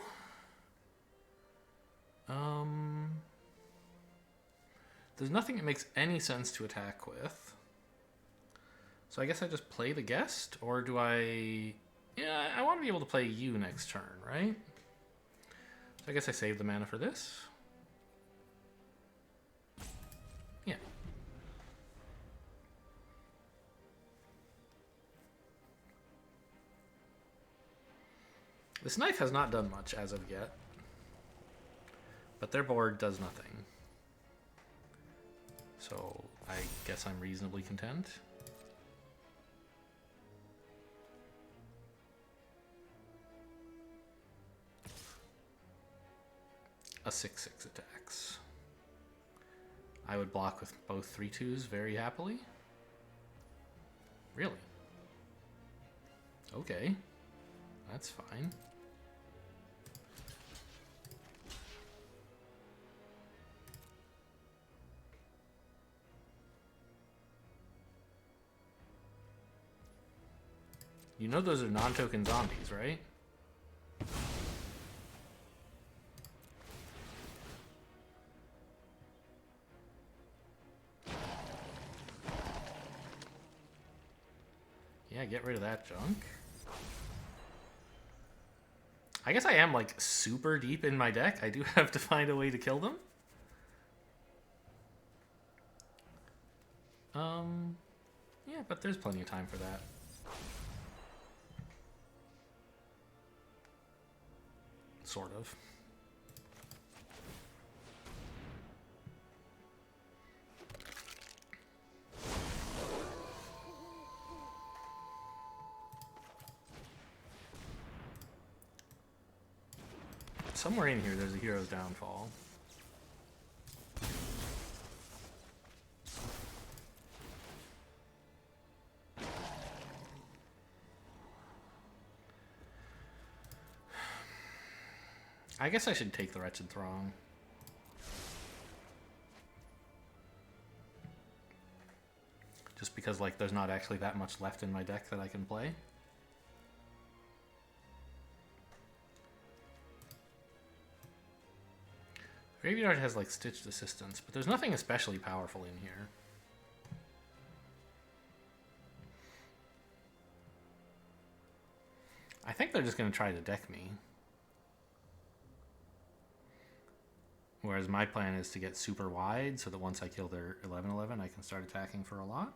There's nothing that makes any sense to attack with. So I guess I just play the guest, or do I... Yeah, I want to be able to play you next turn, right? So I guess I save the mana for this. Yeah. This knife has not done much as of yet, but their board does nothing. So I guess I'm reasonably content. A 6/6 attacks. I would block with both 3/2s very happily. Really? Okay. That's fine. You know those are non-token zombies, right? Yeah, get rid of that junk. I guess I am, like, super deep in my deck. I do have to find a way to kill them. Yeah, but there's plenty of time for that. Sort of. Somewhere in here there's a hero's downfall. I guess I should take the Wretched Throng. Just because, like, there's not actually that much left in my deck that I can play. Graveyard has, like, Stitched Assistance, but there's nothing especially powerful in here. I think they're just going to try to deck me. Whereas my plan is to get super wide so that once I kill their 11/11, I can start attacking for a lot.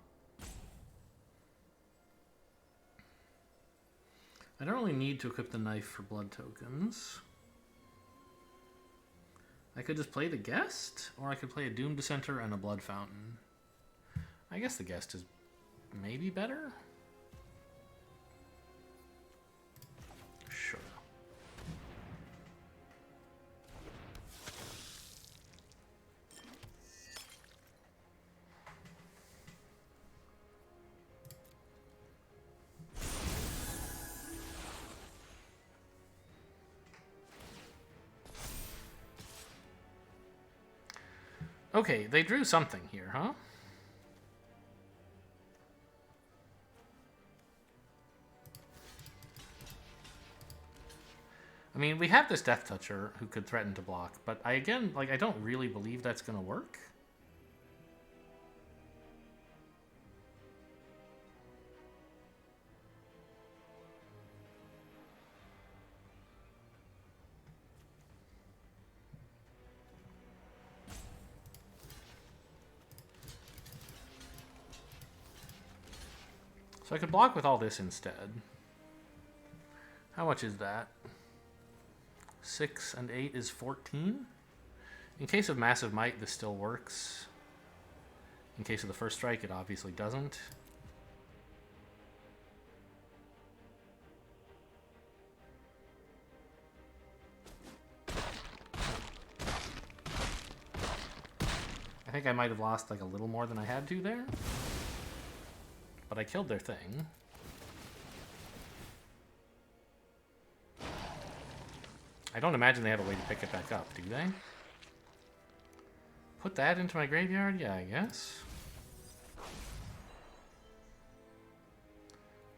I don't really need to equip the knife for blood tokens. I could just play the Guest, or I could play a Doom Dissenter and a Blood Fountain. I guess the Guest is maybe better? Sure. Okay, they drew something here, huh? I mean, we have this Death Toucher who could threaten to block, but I don't really believe that's going to work. So I could block with all this instead. How much is that? 6 and 8 is 14. In case of Massive Might, this still works. In case of the first strike, it obviously doesn't. I think I might have lost like a little more than I had to there. But I killed their thing. I don't imagine they have a way to pick it back up, do they? Put that into my graveyard? Yeah, I guess.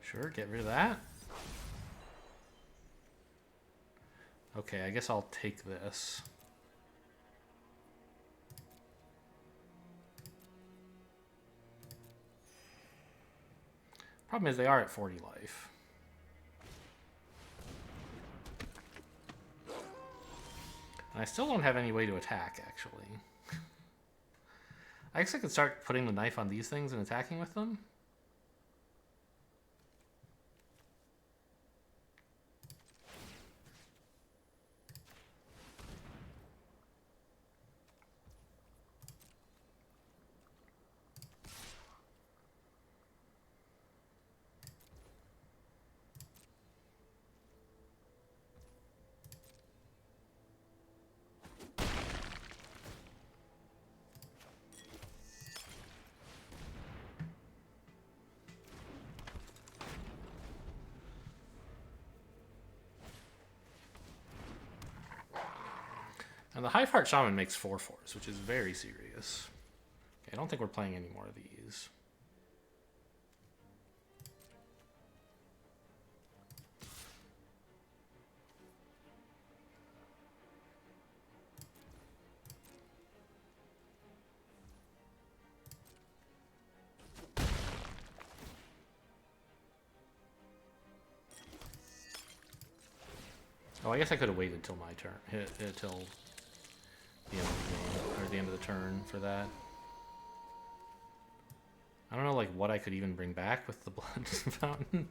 Sure, get rid of that. Okay, I guess I'll take this. Problem is they are at 40 life. And I still don't have any way to attack, actually. I guess I could start putting the knife on these things and attacking with them. And the Hive Heart Shaman makes 4/4s, which is very serious. Okay, I don't think we're playing any more of these. Oh, I guess I could have waited till my turn, till the end of the game, or the end of the turn for that. I don't know, like, what I could even bring back with the blood fountain.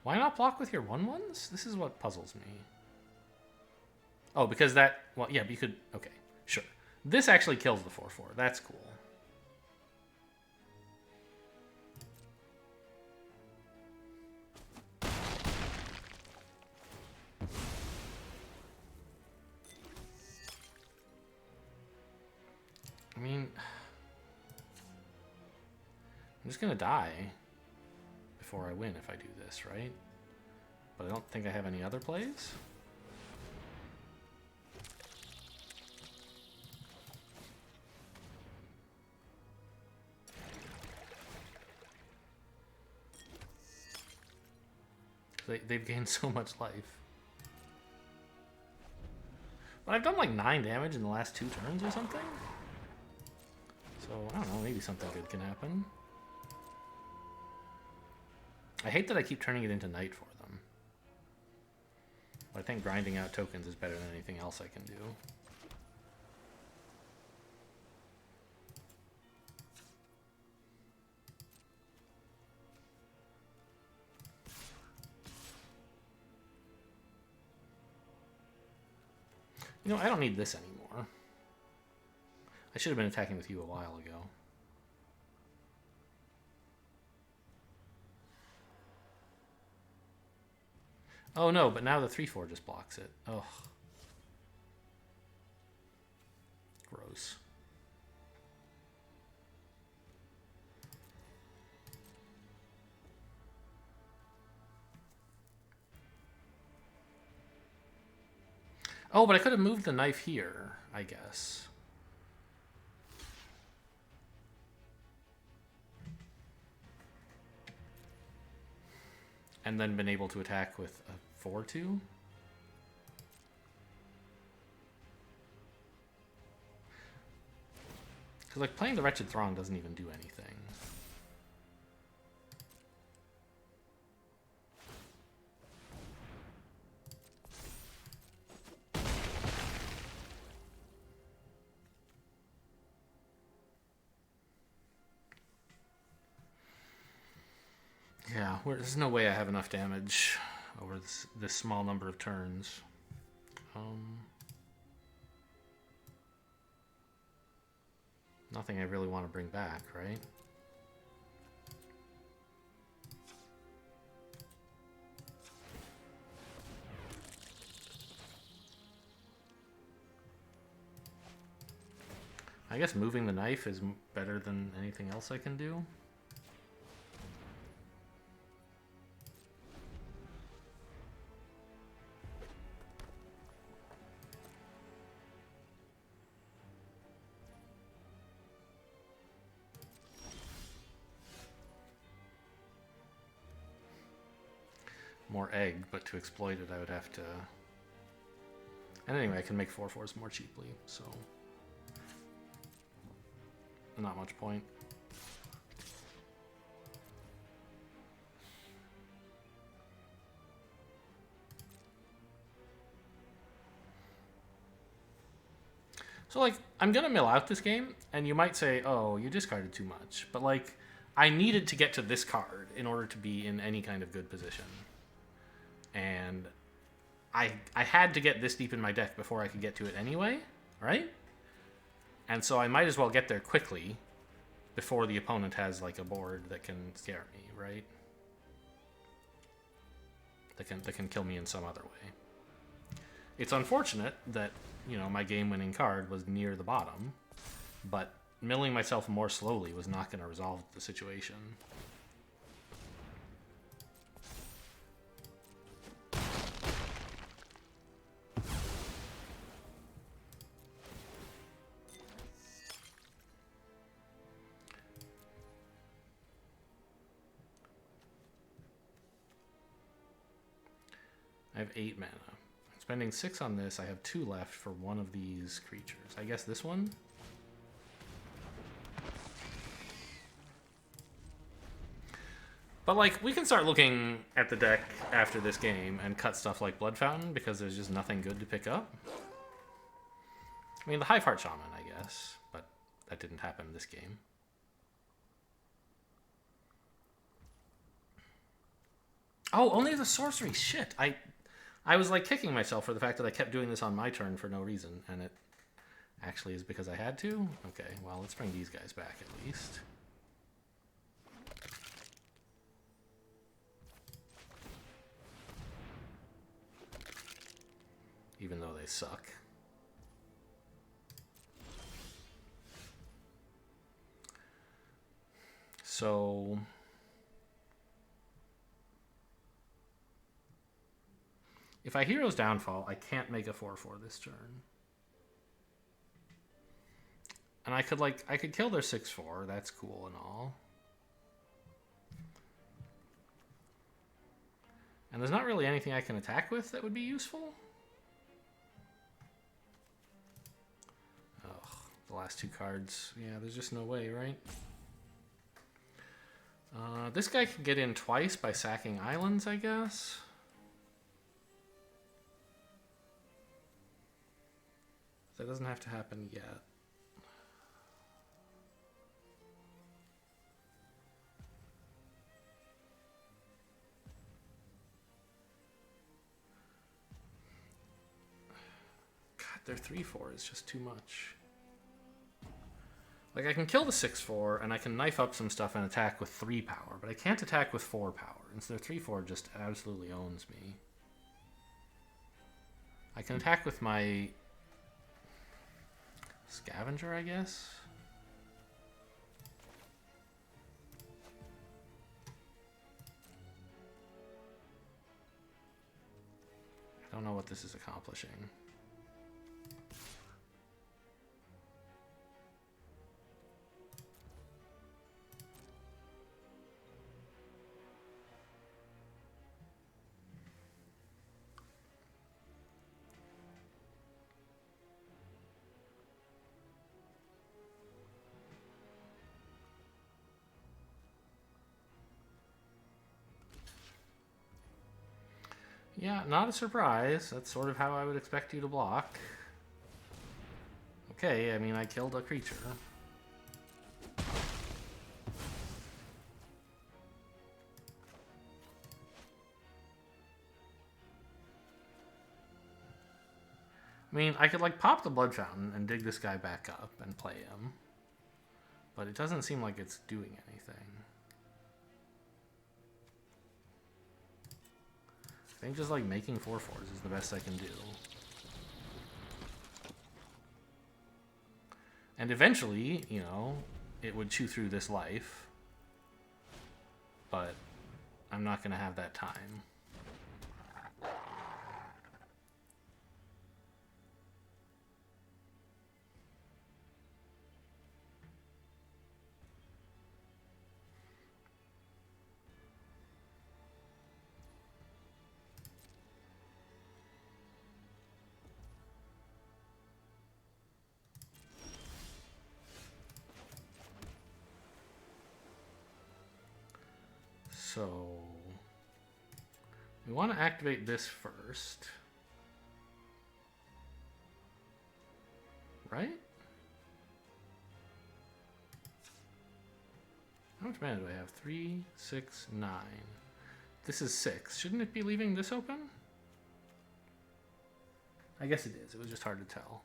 Why not block with your 1/1s? This is what puzzles me. Oh, because that... Well, yeah, but you could... Okay, sure. This actually kills the 4/4. That's cool. I mean... I'm just gonna die before I win if I do this, right? But I don't think I have any other plays. They've gained so much life. But I've done like 9 damage in the last 2 turns or something. So, I don't know, maybe something good can happen. I hate that I keep turning it into night for them. But I think grinding out tokens is better than anything else I can do. You know, I don't need this anymore. I should have been attacking with you a while ago. Oh no, but now the 3/4 just blocks it. Ugh. Gross. Oh, but I could have moved the knife here, I guess. And then been able to attack with a 4/2. Because like playing the Wretched Throng doesn't even do anything. Yeah, there's no way I have enough damage over this small number of turns. Nothing I really want to bring back, right? I guess moving the knife is better than anything else I can do. more egg, but to exploit it I would have to... And anyway, I can make 4/4s more cheaply, so... Not much point. So, like, I'm gonna mill out this game, and you might say, oh, you discarded too much. But, like, I needed to get to this card in order to be in any kind of good position. And I had to get this deep in my deck before I could get to it anyway, right? And so I might as well get there quickly before the opponent has, like, a board that can scare me, right? That can kill me in some other way. It's unfortunate that, you know, my game-winning card was near the bottom, but milling myself more slowly was not going to resolve the situation. I have 8 mana. Spending 6 on this, I have 2 left for one of these creatures. I guess this one? But, like, we can start looking at the deck after this game and cut stuff like Blood Fountain because there's just nothing good to pick up. I mean, the Hive Heart Shaman, I guess, but that didn't happen this game. Oh, only the sorcery. Shit. I was, like, kicking myself for the fact that I kept doing this on my turn for no reason, and it actually is because I had to? Okay, well, let's bring these guys back at least. Even though they suck. So... if I Hero's Downfall, I can't make a 4/4 this turn. And I could kill their 6/4, that's cool and all. And there's not really anything I can attack with that would be useful. Ugh, the last 2 cards. Yeah, there's just no way, right? This guy can get in twice by sacking islands, I guess. That doesn't have to happen yet. God, their 3/4 is just too much. Like, I can kill the 6/4, and I can knife up some stuff and attack with 3 power, but I can't attack with 4 power, and so their 3/4 just absolutely owns me. I can attack with my... Scavenger, I guess? I don't know what this is accomplishing. Yeah, not a surprise. That's sort of how I would expect you to block. Okay, I mean, I killed a creature. I mean, I could, like, pop the Blood Fountain and dig this guy back up and play him. But it doesn't seem like it's doing anything. I think just, like, making 4/4s is the best I can do. And eventually, you know, it would chew through this life. But I'm not going to have that time. So we want to activate this first. Right? How much mana do I have? 3, 6, 9. This is 6. Shouldn't it be leaving this open? I guess it is. It was just hard to tell.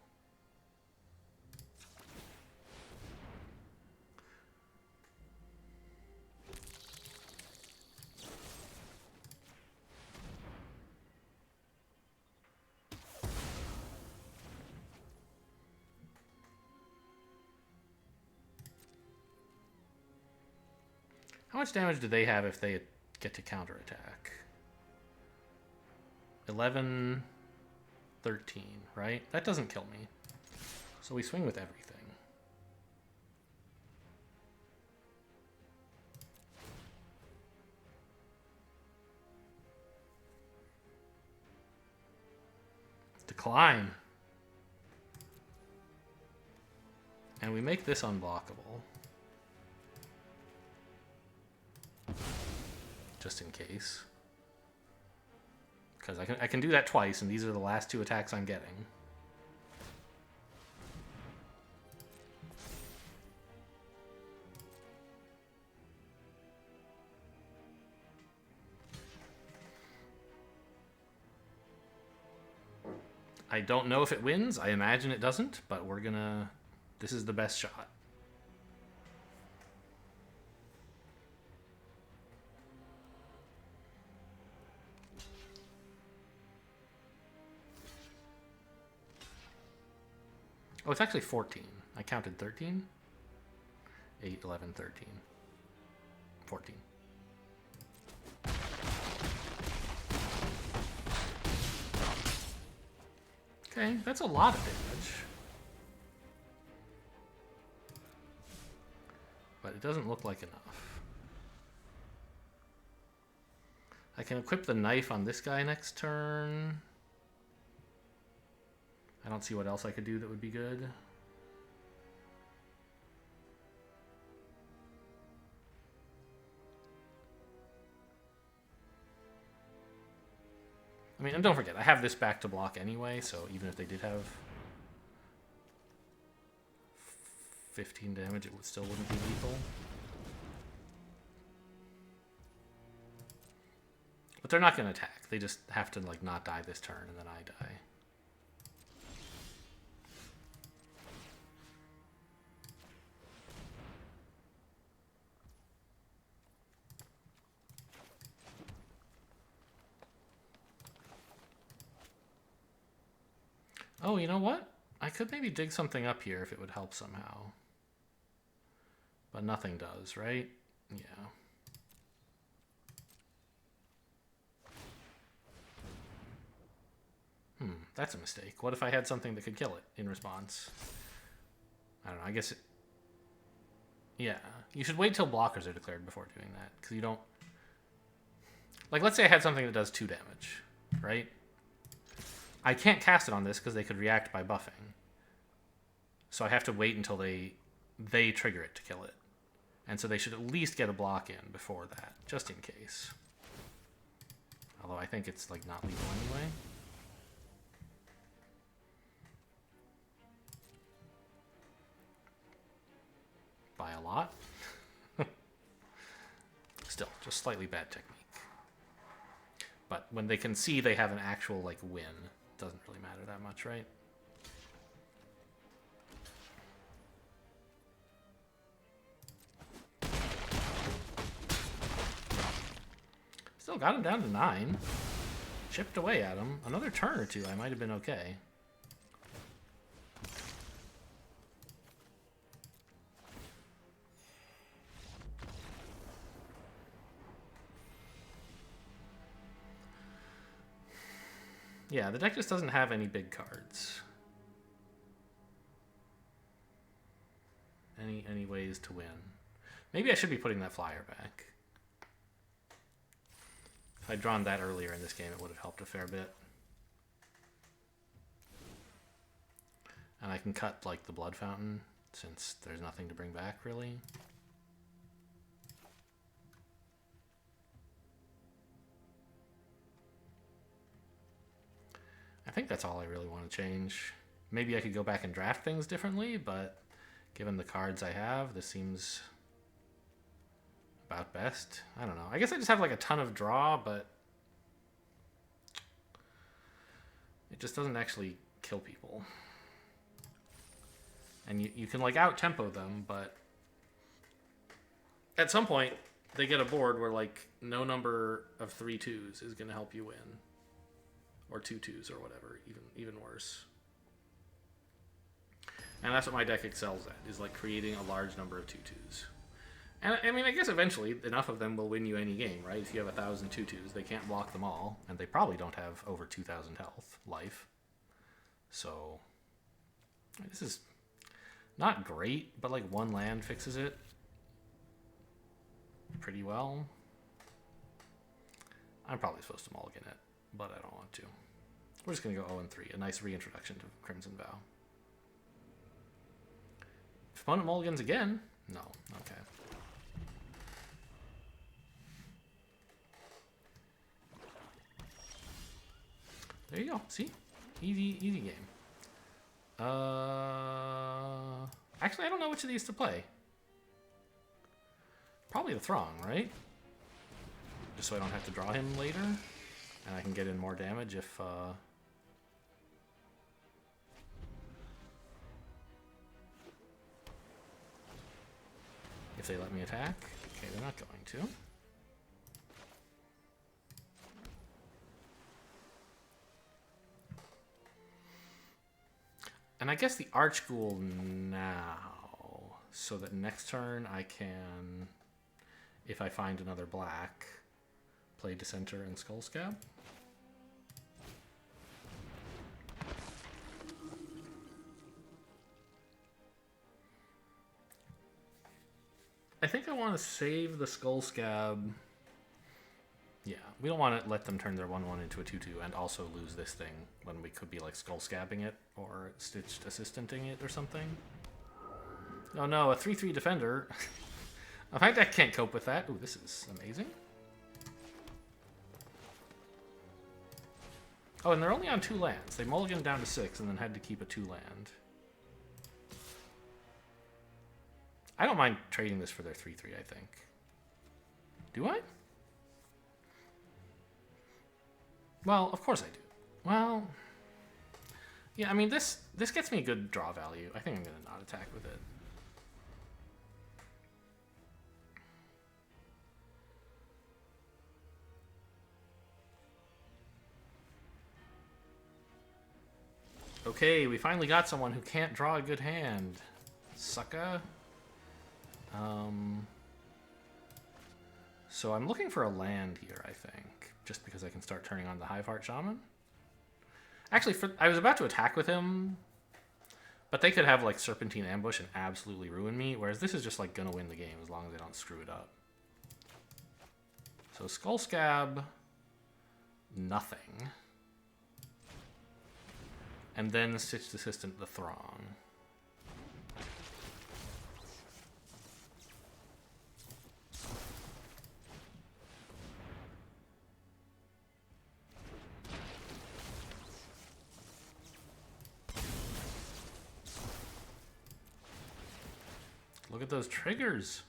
How much damage do they have if they get to counterattack? 11, 13, right? That doesn't kill me. So we swing with everything. Decline. And we make this unblockable. Just in case. Because I can do that twice, and these are the last 2 attacks I'm getting. I don't know if it wins. I imagine it doesn't, but we're gonna... This is the best shot. Oh, it's actually 14. I counted 13. 8, 11, 13. 14. Okay, that's a lot of damage. But it doesn't look like enough. I can equip the knife on this guy next turn. I don't see what else I could do that would be good. I mean, and don't forget, I have this back to block anyway, so even if they did have 15 damage, it still wouldn't be lethal. But they're not going to attack. They just have to, like, not die this turn, and then I die. Oh, you know what? I could maybe dig something up here if it would help somehow. But nothing does, right? Yeah. That's a mistake. What if I had something that could kill it in response? I don't know, I guess it... Yeah. You should wait till blockers are declared before doing that, because you don't... Like, let's say I had something that does 2 damage, right? I can't cast it on this because they could react by buffing. So I have to wait until they trigger it to kill it. And so they should at least get a block in before that, just in case. Although I think it's like not lethal anyway. By a lot. Still, just slightly bad technique. But when they can see they have an actual like win, it doesn't really matter that much, right? Still got him down to 9. Chipped away at him. Another turn or two, I might have been okay. Yeah, the deck just doesn't have any big cards. Any ways to win. Maybe I should be putting that flyer back. If I'd drawn that earlier in this game, it would have helped a fair bit. And I can cut, like, the blood fountain, since there's nothing to bring back, really. I think that's all I really want to change. Maybe I could go back and draft things differently, but given the cards I have, this seems about best. I don't know. I guess I just have like a ton of draw, but it just doesn't actually kill people. And you can like out-tempo them, but at some point they get a board where like no number of 3 2s is going to help you win. Or 2 2s or whatever, even worse. And that's what my deck excels at, is like creating a large number of 2 2s. And I mean, I guess eventually enough of them will win you any game, right? If you have 1,000 2 2s, they can't block them all, and they probably don't have over 2,000 life. So this is not great, but like 1 land fixes it pretty well. I'm probably supposed to mulligan it, but I don't want to. We're just going to go 0-3, a nice reintroduction to Crimson Vow. If opponent mulligans again? No. Okay. There you go. See? Easy game. Actually, I don't know which of these to play. Probably the Throng, right? Just so I don't have to draw him later. And I can get in more damage if they let me attack. Okay, they're not going to. And I guess the Archghoul now, so that next turn I can, if I find another black, play Dissenter and Skullscab. I think I want to save the Skullscab. Yeah, we don't want to let them turn their 1/1 into a 2/2 and also lose this thing when we could be like Skullscabbing it or Stitched Assistanting it or something. Oh no, a 3/3 defender. In fact, I can't cope with that. Ooh, this is amazing. Oh, and they're only on 2 lands. They mulliganed down to 6 and then had to keep a 2 land. I don't mind trading this for their 3/3, I think. Do I? Well, of course I do. Well, yeah, I mean, this gets me a good draw value. I think I'm going to not attack with it. Okay, we finally got someone who can't draw a good hand. Sucka. So I'm looking for a land here, I think, just because I can start turning on the Hiveheart Shaman. Actually, I was about to attack with him, but they could have like Serpentine Ambush and absolutely ruin me, whereas this is just like gonna win the game as long as they don't screw it up. So Skullscab, nothing. And then Stitched Assistant the Throng. Look at those triggers.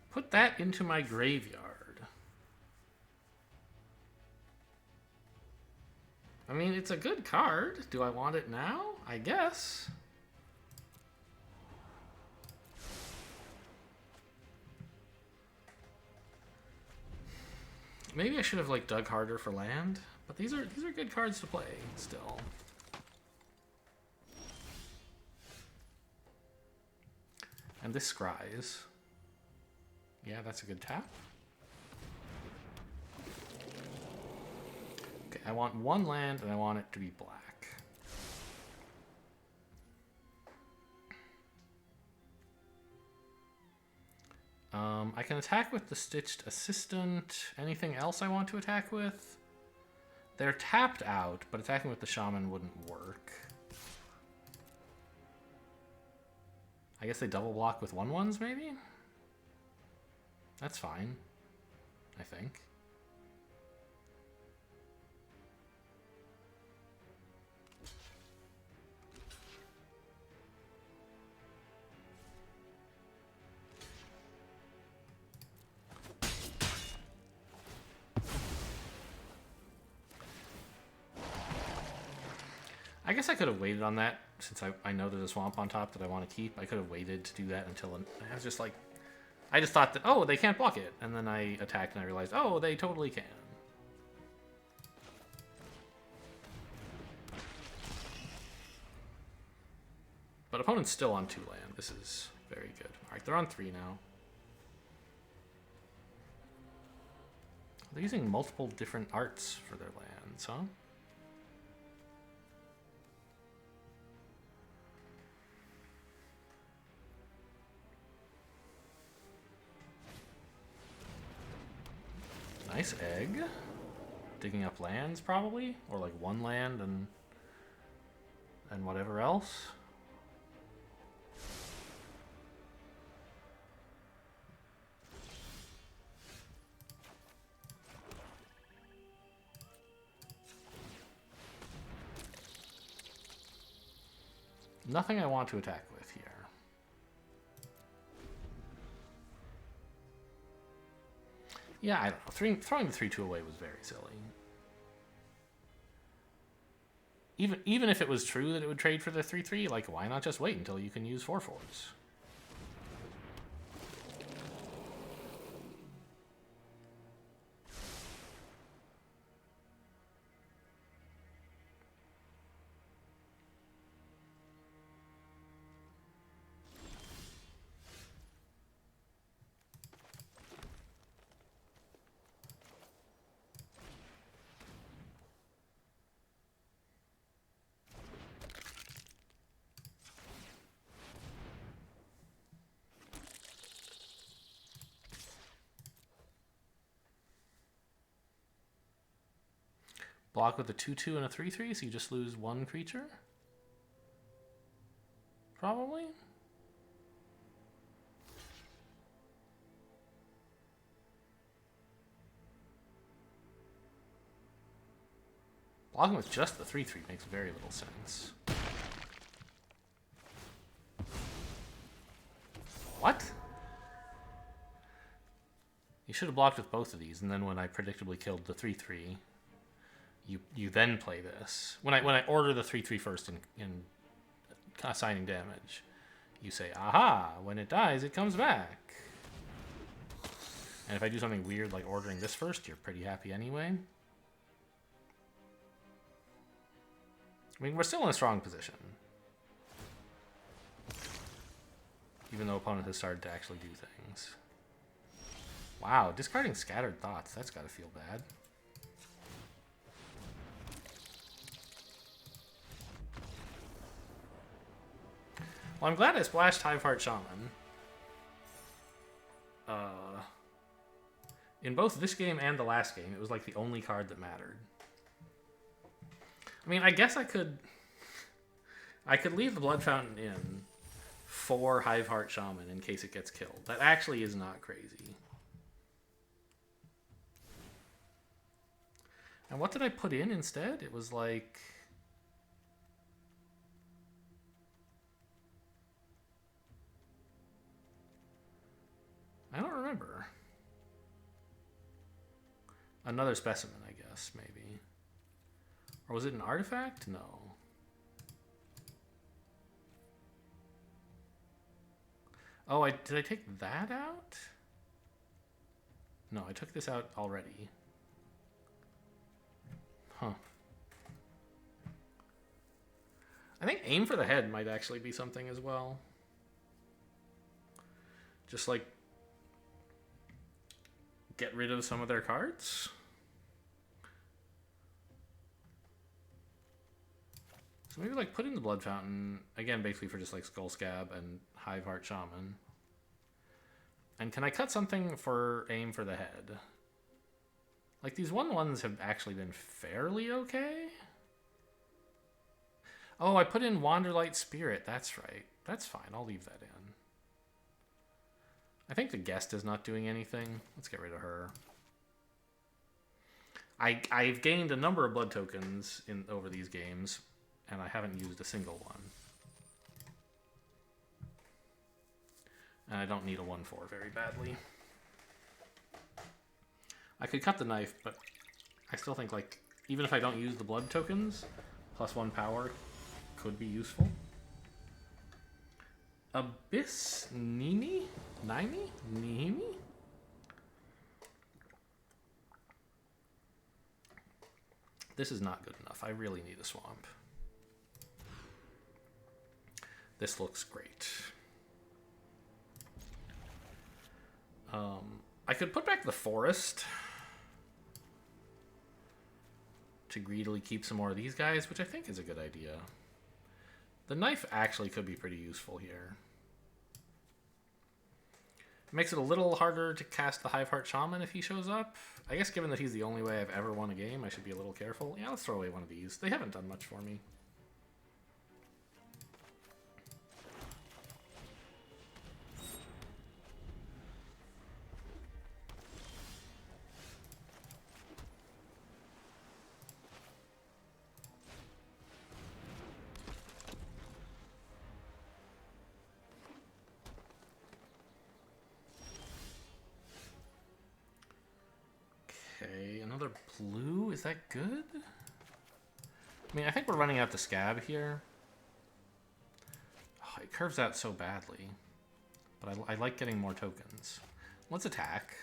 Put that into my graveyard. I mean, it's a good card. Do I want it now? I guess. Maybe I should have like dug harder for land, but these are good cards to play still. And this scries. Yeah, that's a good tap. Okay, I want 1 land and I want it to be black. I can attack with the Stitched Assistant. Anything else I want to attack with? They're tapped out, but attacking with the Shaman wouldn't work. I guess they double block with 1/1s, maybe? That's fine, I think. I guess I could have waited on that, since I know there's a swamp on top that I want to keep. I could have waited to do that until I was just like, I just thought that, oh, they can't block it. And then I attacked and I realized, oh, they totally can. But opponent's still on 2 land. This is very good. All right, they're on 3 now. They're using multiple different arts for their lands, huh? Nice egg. Digging up lands, probably? Or like 1 land and whatever else. Nothing I want to attack with here. Yeah, I don't know. Throwing the 3/2 away was very silly. Even if it was true that it would trade for the 3/3, like, why not just wait until you can use 4/4s? Block with a 2/2 and a 3/3, so you just lose 1 creature? Probably? Blocking with just the 3/3 makes very little sense. What? You should have blocked with both of these, and then when I predictably killed the 3/3, you then play this. When I order the 3/3 first in assigning damage, you say, aha, when it dies, it comes back. And if I do something weird like ordering this first, you're pretty happy anyway. I mean, we're still in a strong position. Even though opponent has started to actually do things. Wow, discarding Scattered Thoughts, that's gotta feel bad. Well, I'm glad I splashed Hiveheart Shaman. In both this game and the last game, it was like the only card that mattered. I mean, I guess I could leave the Blood Fountain in for Hiveheart Shaman in case it gets killed. That actually is not crazy. And what did I put in instead? It was like... I don't remember. Another specimen, I guess, maybe. Or was it an artifact? No. Oh, did I take that out? No, I took this out already. Huh. I think Aim for the Head might actually be something as well. Just like get rid of some of their cards. So maybe like put in the Blood Fountain, again, basically for just like Skull Scab and Hiveheart Shaman. And can I cut something for Aim for the Head? Like these 1/1s have actually been fairly okay. Oh, I put in Wanderlight Spirit. That's right. That's fine. I'll leave that in. I think the guest is not doing anything. Let's get rid of her. I've gained a number of blood tokens over these games, and I haven't used a single one. And I don't need a 1/4 very badly. I could cut the knife, but I still think, like, even if I don't use the blood tokens, +1 power could be useful. Abyss Nini? Nini? Nini? This is not good enough. I really need a swamp. This looks great. I could put back the forest to greedily keep some more of these guys, which I think is a good idea. The knife actually could be pretty useful here. It makes it a little harder to cast the Hiveheart Shaman if he shows up. I guess given that he's the only way I've ever won a game, I should be a little careful. Yeah, let's throw away one of these. They haven't done much for me. Okay, another blue. Is that good? I mean, I think we're running out the scab here. Oh, it curves out so badly. But I like getting more tokens. Let's attack.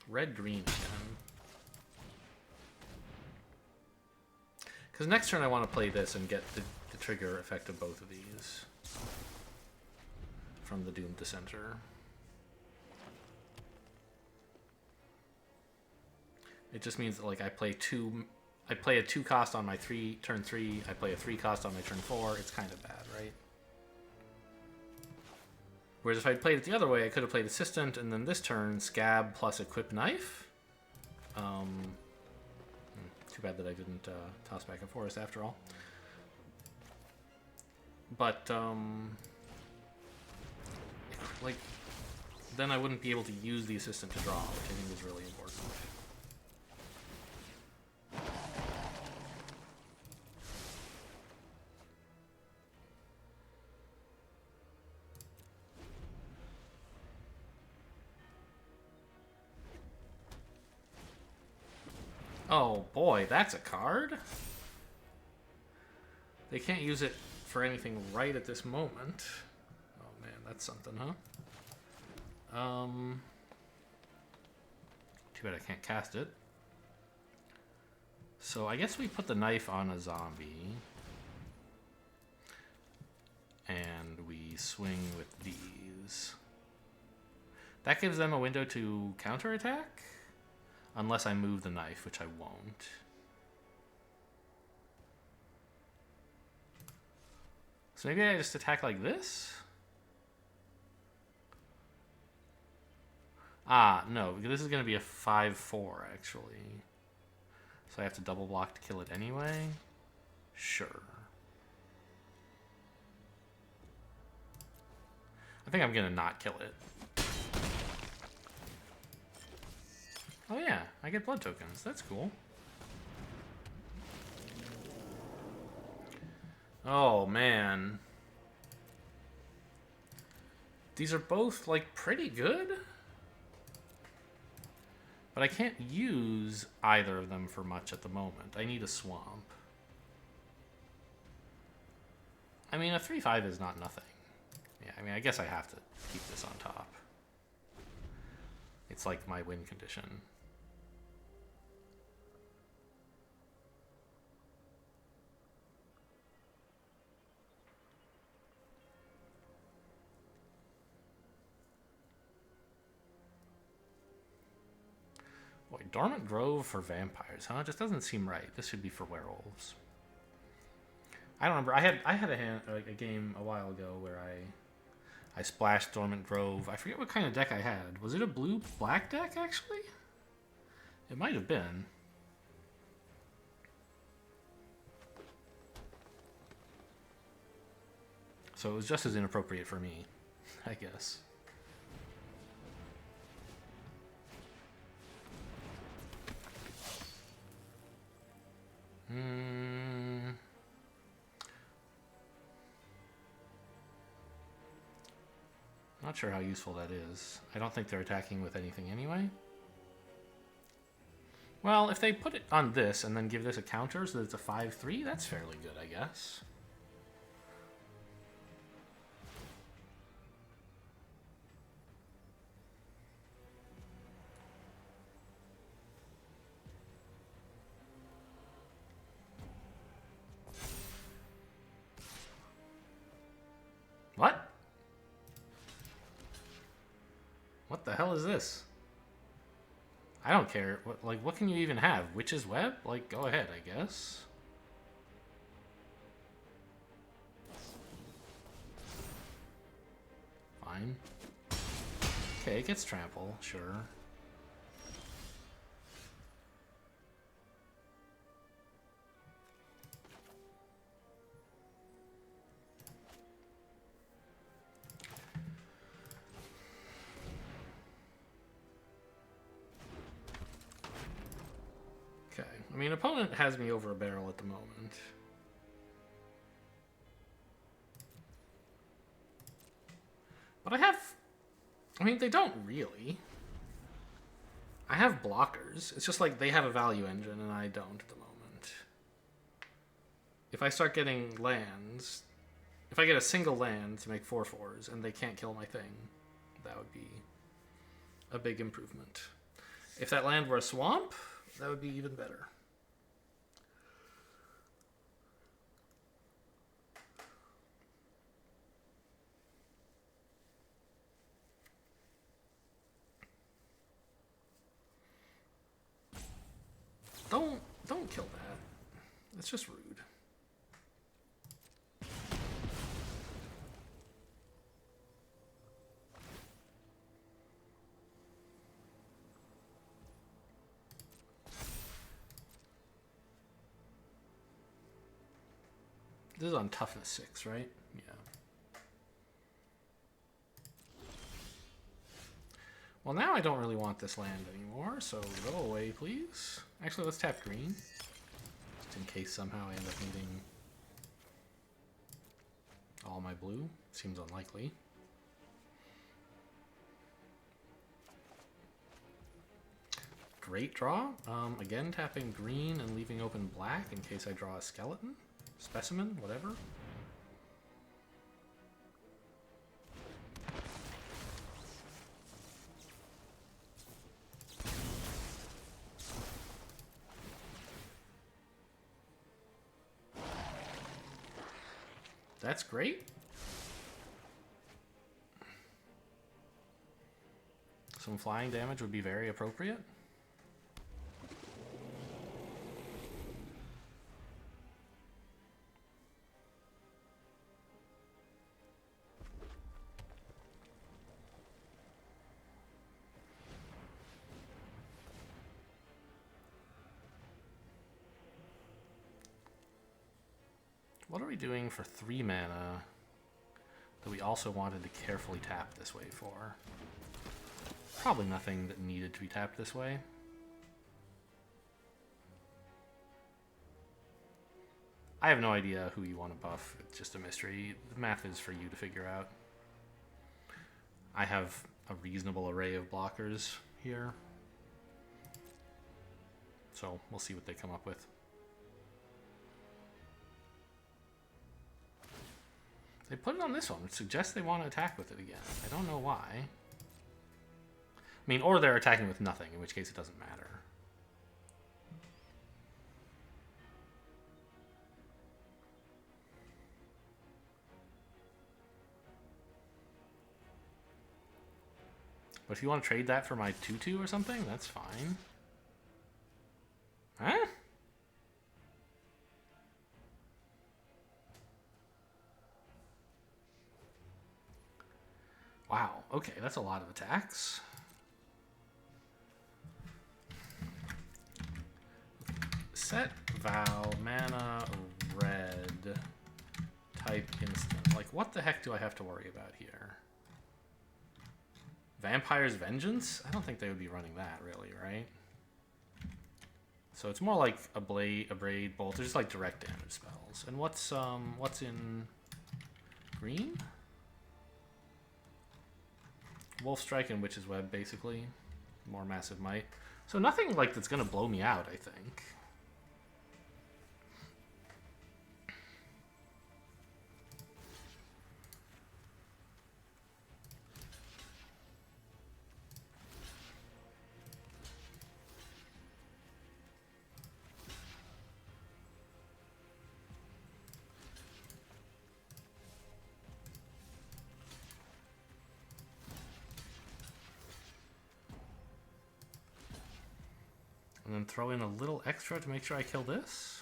Red-green again. Because next turn I want to play this and get the trigger effect of both of these. From the Doomed Dissenter. It just means that, like, I play a 2 cost on my turn 3, I play a 3 cost on my turn 4. It's kind of bad, right? Whereas if I'd played it the other way, I could have played Assistant, and then this turn, Scab plus Equip Knife. Too bad that I didn't toss back a forest after all. But, like, then I wouldn't be able to use the Assistant to draw, which I think is really important. Oh boy, that's a card? They can't use it for anything right at this moment. Oh man, that's something, huh? Too bad I can't cast it. So I guess we put the knife on a zombie. And we swing with these. That gives them a window to counterattack? Unless I move the knife, which I won't. So maybe I just attack like this? Ah, no, because this is going to be a 5/4, actually. So I have to double block to kill it anyway? Sure. I think I'm going to not kill it. Oh yeah, I get blood tokens. That's cool. Oh man. These are both, like, pretty good. But I can't use either of them for much at the moment. I need a swamp. I mean, a 3/5 is not nothing. Yeah, I mean, I guess I have to keep this on top. It's like my win condition. Boy, Dormant Grove for vampires, huh? It just doesn't seem right. This should be for werewolves. I don't remember. I had a game a while ago where I splashed Dormant Grove. I forget what kind of deck I had. Was it a blue-black deck, actually? It might have been. So it was just as inappropriate for me, I guess. Not sure how useful that is. I don't think they're attacking with anything anyway. Well, if they put it on this and then give this a counter so that it's a 5-3, that's fairly good, I guess. What? What the hell is this? I don't care. What can you even have? Witch's Web? Like, go ahead, I guess. Fine. Okay, it gets trample, sure. I mean, opponent has me over a barrel at the moment. But I mean, they don't really. I have blockers. It's just like they have a value engine and I don't at the moment. If I start getting lands, if I get a single land to make 4/4s and they can't kill my thing, that would be a big improvement. If that land were a swamp, that would be even better. Don't kill that. That's just rude. This is on toughness 6, right? Yeah. Well, now I don't really want this land anymore, so go away, please. Actually, let's tap green. Just in case somehow I end up needing all my blue. Seems unlikely. Great draw. Again, tapping green and leaving open black in case I draw a skeleton. Specimen, whatever. That's great. Some flying damage would be very appropriate. What are we doing for 3 mana that we also wanted to carefully tap this way for? Probably nothing that needed to be tapped this way. I have no idea who you want to buff. It's just a mystery. The math is for you to figure out. I have a reasonable array of blockers here. So we'll see what they come up with. They put it on this one, which suggests they want to attack with it again. I don't know why. I mean, or they're attacking with nothing, in which case it doesn't matter. But if you want to trade that for my 2/2 or something, that's fine. Huh? Wow, okay, that's a lot of attacks. Set VOW, mana, red, type instant. Like, what the heck do I have to worry about here? Vampire's Vengeance? I don't think they would be running that, really, right? So it's more like a braid bolt. They're just like direct damage spells. And what's in green? Wolf Strike and Witch's Web, basically. More Massive Might. So nothing like that's gonna blow me out, I think. And then throw in a little extra to make sure I kill this.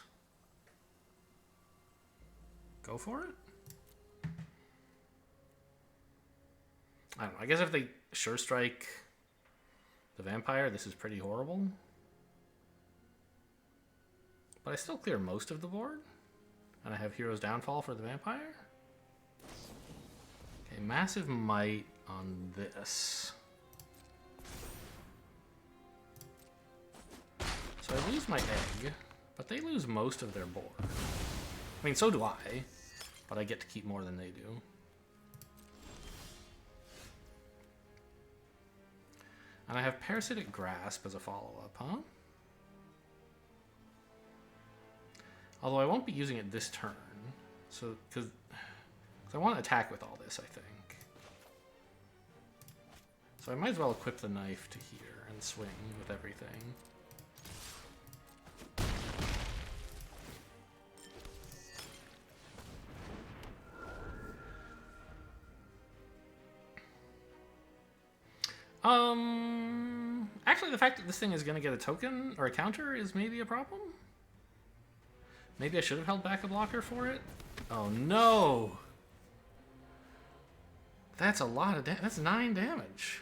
Go for it. I don't know. I guess if they Sure Strike the Vampire, this is pretty horrible. But I still clear most of the board. And I have Hero's Downfall for the Vampire. Okay, Massive Might on this. So I lose my egg, but they lose most of their board. I mean, so do I, but I get to keep more than they do. And I have Parasitic Grasp as a follow-up, huh? Although I won't be using it this turn, so because I want to attack with all this, I think. So I might as well equip the knife to here and swing with everything. Actually, the fact that this thing is going to get a token or a counter is maybe a problem. Maybe I should have held back a blocker for it. Oh no! That's a lot of damage. That's 9 damage.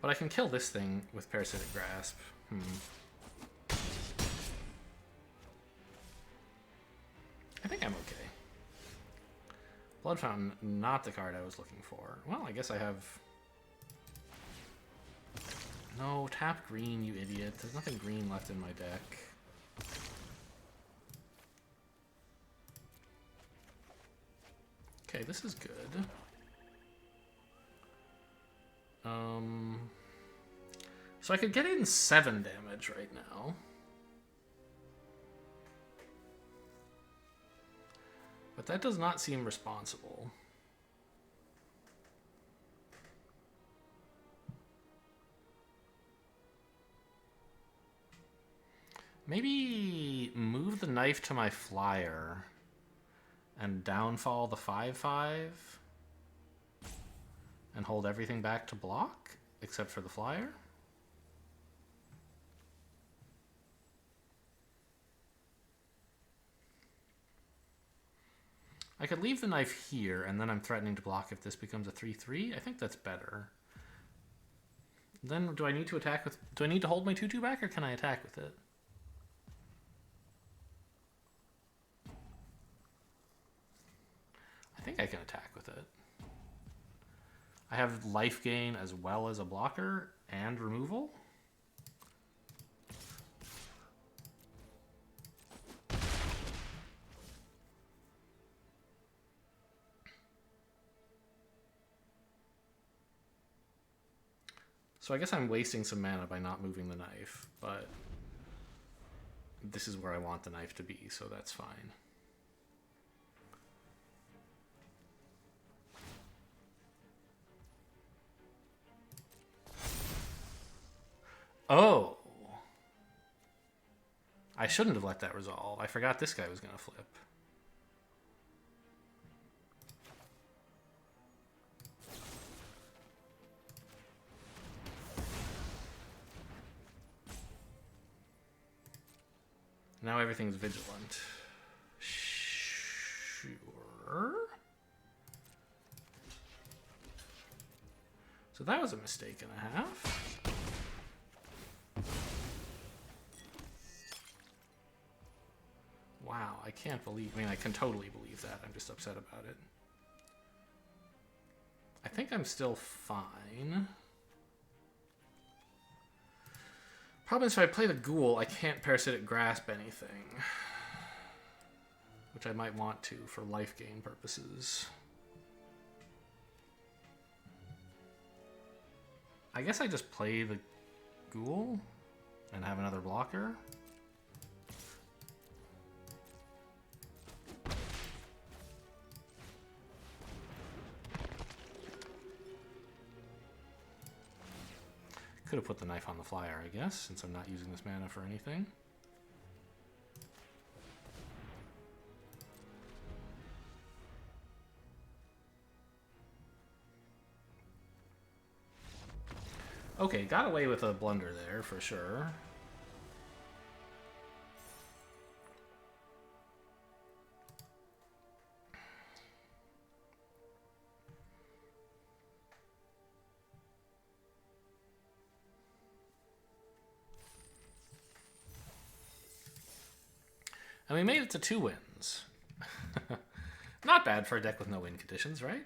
But I can kill this thing with Parasitic Grasp. I think I'm okay. Blood Fountain, not the card I was looking for. Well, I guess I have... No, tap green, you idiot. There's nothing green left in my deck. Okay, this is good. So I could get in 7 damage right now. But that does not seem responsible. Maybe move the knife to my flyer and downfall the 5/5 and hold everything back to block except for the flyer. I could leave the knife here, and then I'm threatening to block if this becomes a 3/3. I think that's better. Then do I need to attack with... Do I need to hold my 2/2 back, or can I attack with it? I think I can attack with it. I have life gain as well as a blocker and removal. So I guess I'm wasting some mana by not moving the knife, but this is where I want the knife to be, so that's fine. Oh! I shouldn't have let that resolve. I forgot this guy was going to flip. Now everything's vigilant. Sure. So that was a mistake and a half. I can't believe... I mean, I can totally believe that. I'm just upset about it. I think I'm still fine. Problem is, if I play the Ghoul, I can't Parasitic Grasp anything. Which I might want to for life gain purposes. I guess I just play the Ghoul and have another blocker. Could have put the knife on the flyer, I guess, since I'm not using this mana for anything. Okay, got away with a blunder there, for sure. And we made it to 2 wins. Not bad for a deck with no win conditions, right?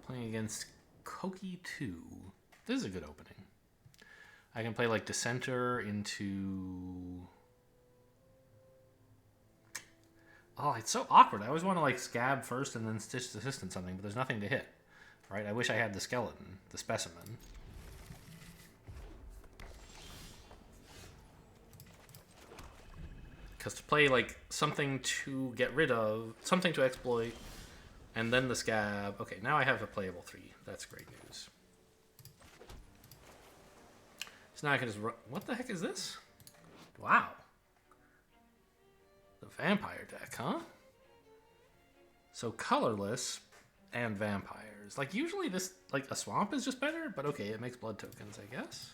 Playing against Koki 2. This is a good opening. I can play like Dissenter into... Oh, it's so awkward. I always want to like Scab first and then Stitch Assistant something, but there's nothing to hit. Right? I wish I had the Skeleton, the Specimen. Because to play like something to get rid of, something to exploit, and then the Scab. Okay, now I have a playable 3. That's great news. So now I can just run. What the heck is this? Wow. The vampire deck, huh? So colorless and vampires. Like usually this, like a swamp is just better, but okay, it makes blood tokens, I guess.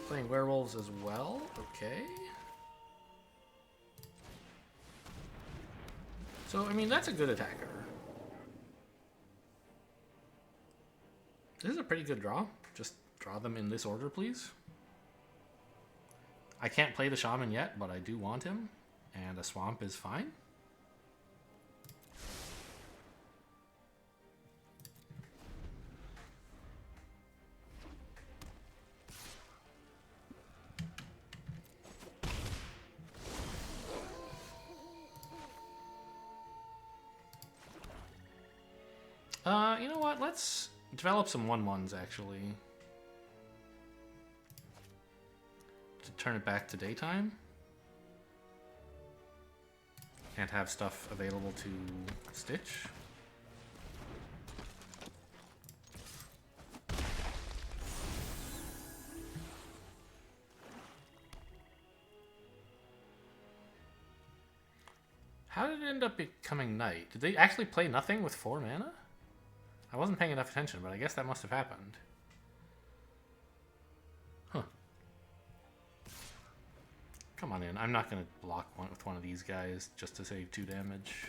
Playing werewolves as well, okay. So, I mean, that's a good attacker. This is a pretty good draw. Just draw them in this order, please. I can't play the Shaman yet, but I do want him. And a swamp is fine. You know what? Let's develop some 1/1s, actually. To turn it back to daytime. And have stuff available to Stitch. How did it end up becoming night? Did they actually play nothing with 4 mana? I wasn't paying enough attention, but I guess that must have happened. Huh. Come on in. I'm not going to block one with one of these guys just to save 2 damage.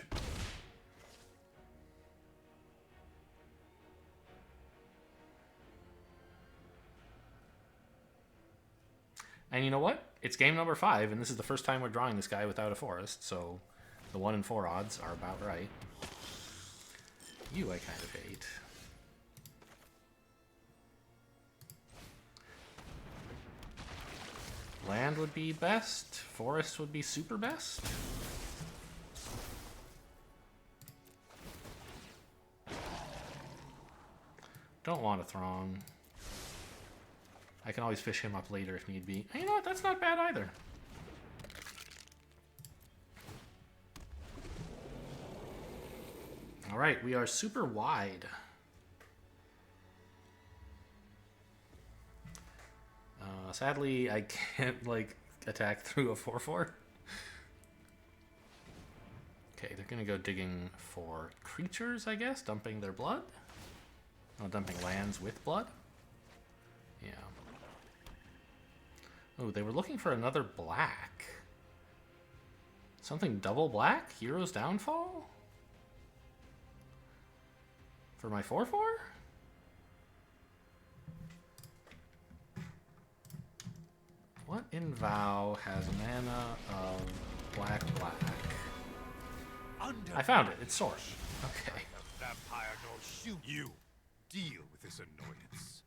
And you know what? It's game number 5, and this is the first time we're drawing this guy without a forest, so the 1 in 4 odds are about right. You I kind of hate. Land would be best. Forest would be super best. Don't want a Throng. I can always fish him up later if need be. And you know what? That's not bad either. Alright, we are super wide. Sadly, I can't, like, attack through a 4/4. Okay, they're gonna go digging for creatures, I guess. Dumping their blood. Oh, dumping lands with blood. Yeah. Oh, they were looking for another black. Something double black? Hero's Downfall? For my 4/4? What in VOW has mana of black? I found it. It's Sorin. Okay. The vampire don't shoot you. Deal with this annoyance.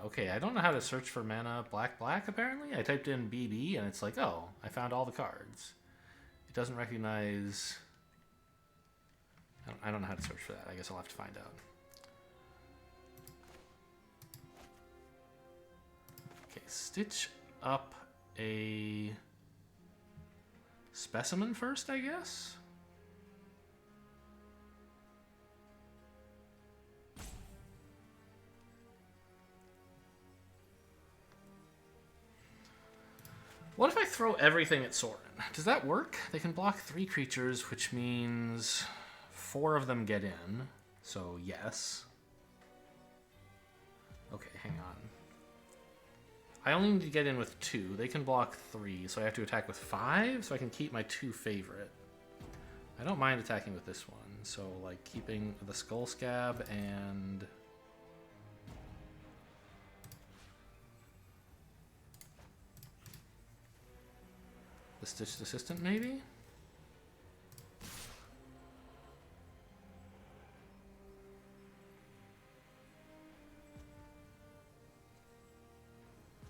Okay, I don't know how to search for mana black, apparently. I typed in BB, and it's like, oh, I found all the cards. It doesn't recognize... I don't know how to search for that. I guess I'll have to find out. Okay, stitch up a specimen first, I guess? What if I throw everything at Sorin? Does that work? They can block 3 creatures, which means 4 of them get in. So, yes. Okay, hang on. I only need to get in with 2. They can block 3, so I have to attack with 5, so I can keep my 2 favorite. I don't mind attacking with this one, so, like, keeping the Skull Scab and... the Stitched Assistant, maybe?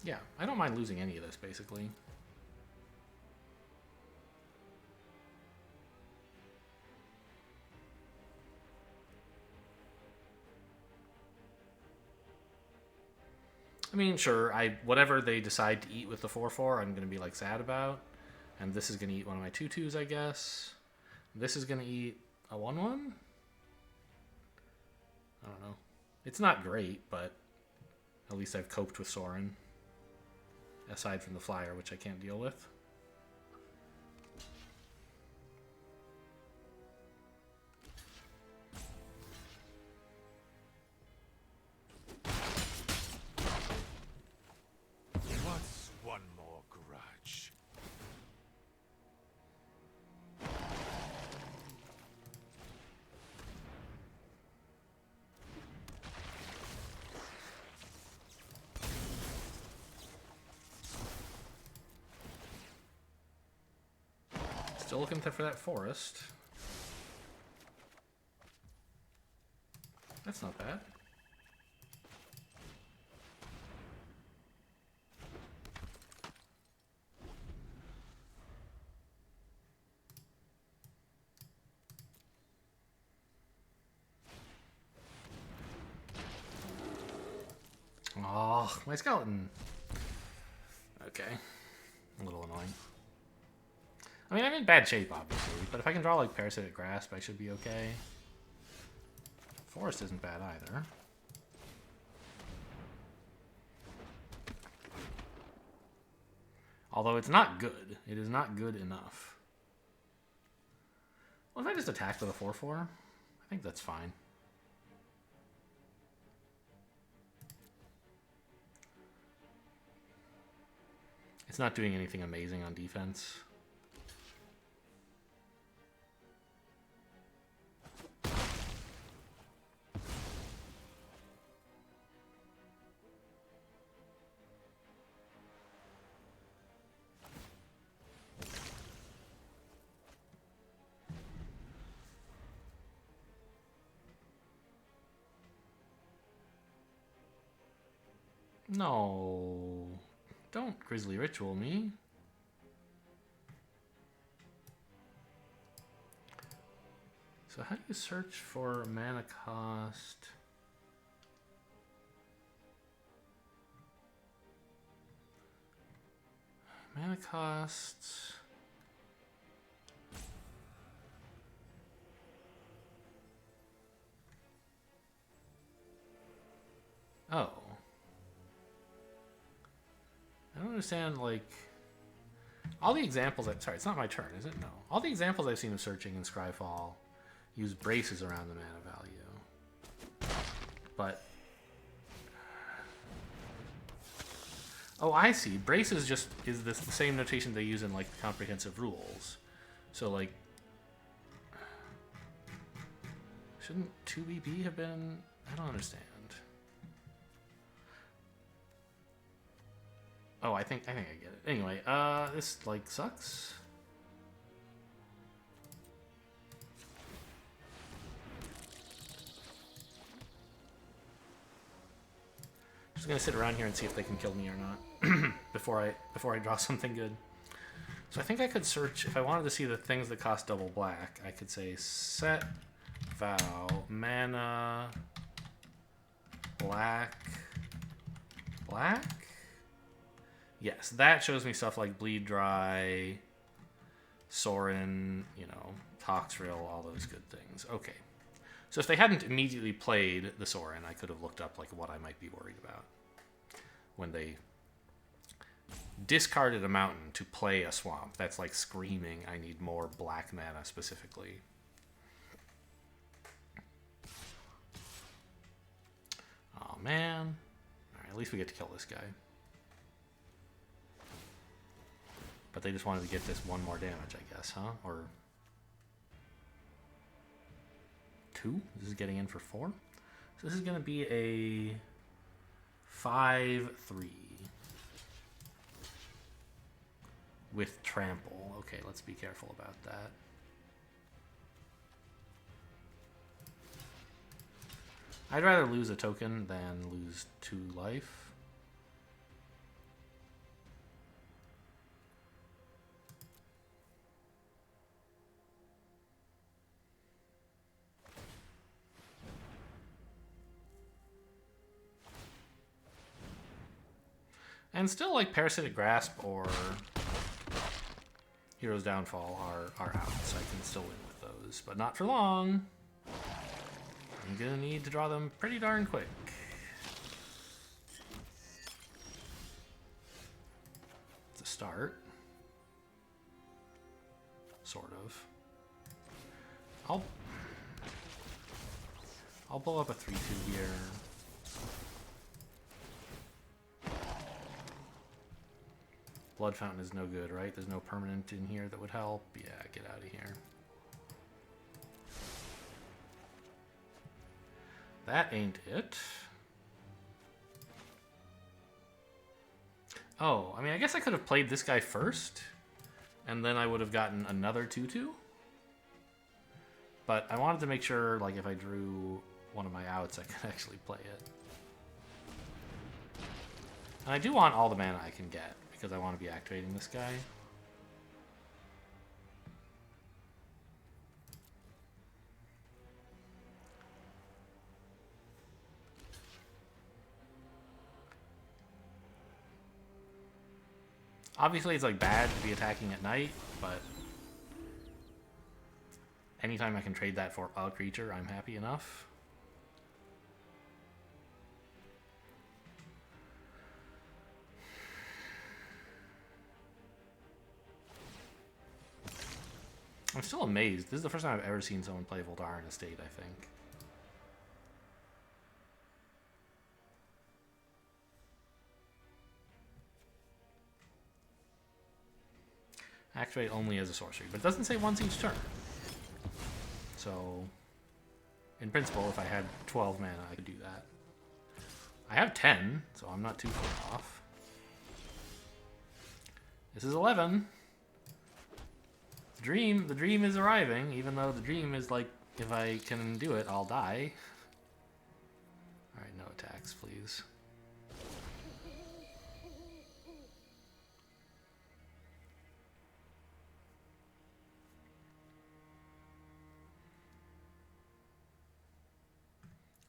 Yeah, I don't mind losing any of this, basically. I mean, sure, whatever they decide to eat with the 4/4, I'm going to be, like, sad about. And this is going to eat one of my 2/2s, I guess. This is going to eat a 1/1? I don't know. It's not great, but at least I've coped with Sorin. Aside from the flyer, which I can't deal with. What's one more grudge? Still looking for that forest. That's not bad. Oh, my skeleton. Okay. A little annoying. I mean, I'm in bad shape, obviously, but if I can draw, like, Parasitic Grasp, I should be okay. Forest isn't bad either. Although it's not good. It is not good enough. Well, if I just attacked with a 4/4, I think that's fine. It's not doing anything amazing on defense. No. Don't Grizzly Ritual me. So how do you search for mana cost? Mana costs. Oh. I don't understand, like... all the examples... sorry, it's not my turn, is it? No. All the examples I've seen of searching in Scryfall use braces around the mana value. But... Oh, I see. Brace is just the same notation they use in like the comprehensive rules. So like, shouldn't 2BB have been? I don't understand. Oh, I think I get it. Anyway, this like sucks. Just gonna sit around here and see if they can kill me or not before I draw something good. So I think I could search if I wanted to see the things that cost double black. I could say set VOW mana black. Yes, that shows me stuff like Bleed Dry, Sorin, you know, Toxrill, all those good things. Okay. So if they hadn't immediately played the Sorin, I could have looked up like what I might be worried about when they discarded a mountain to play a swamp. That's like screaming, I need more black mana specifically. Oh man. Alright, at least we get to kill this guy. But they just wanted to get this one more damage, I guess, huh? Or 2? This is getting in for 4? So this is going to be a 5-3 with trample. Okay, let's be careful about that. I'd rather lose a token than lose 2 life. And still, like, Parasitic Grasp or Hero's Downfall are out, so I can still win with those. But not for long. I'm gonna need to draw them pretty darn quick. It's a start. Sort of. I'll blow up a 3-2 here. Blood Fountain is no good, right? There's no permanent in here that would help. Yeah, get out of here. That ain't it. Oh, I mean, I guess I could have played this guy first, and then I would have gotten another 2-2. But I wanted to make sure, like, if I drew one of my outs, I could actually play it. And I do want all the mana I can get, because I want to be activating this guy. Obviously, it's like bad to be attacking at night, but anytime I can trade that for a creature, I'm happy enough. I'm still amazed. This is the first time I've ever seen someone play Voldaren Estate, I think. Activate only as a sorcery, but it doesn't say once each turn. So, in principle, if I had 12 mana, I could do that. I have 10, so I'm not too far off. This is 11. The dream is arriving, even though the dream is like, if I can do it, I'll die. Alright, no attacks, please.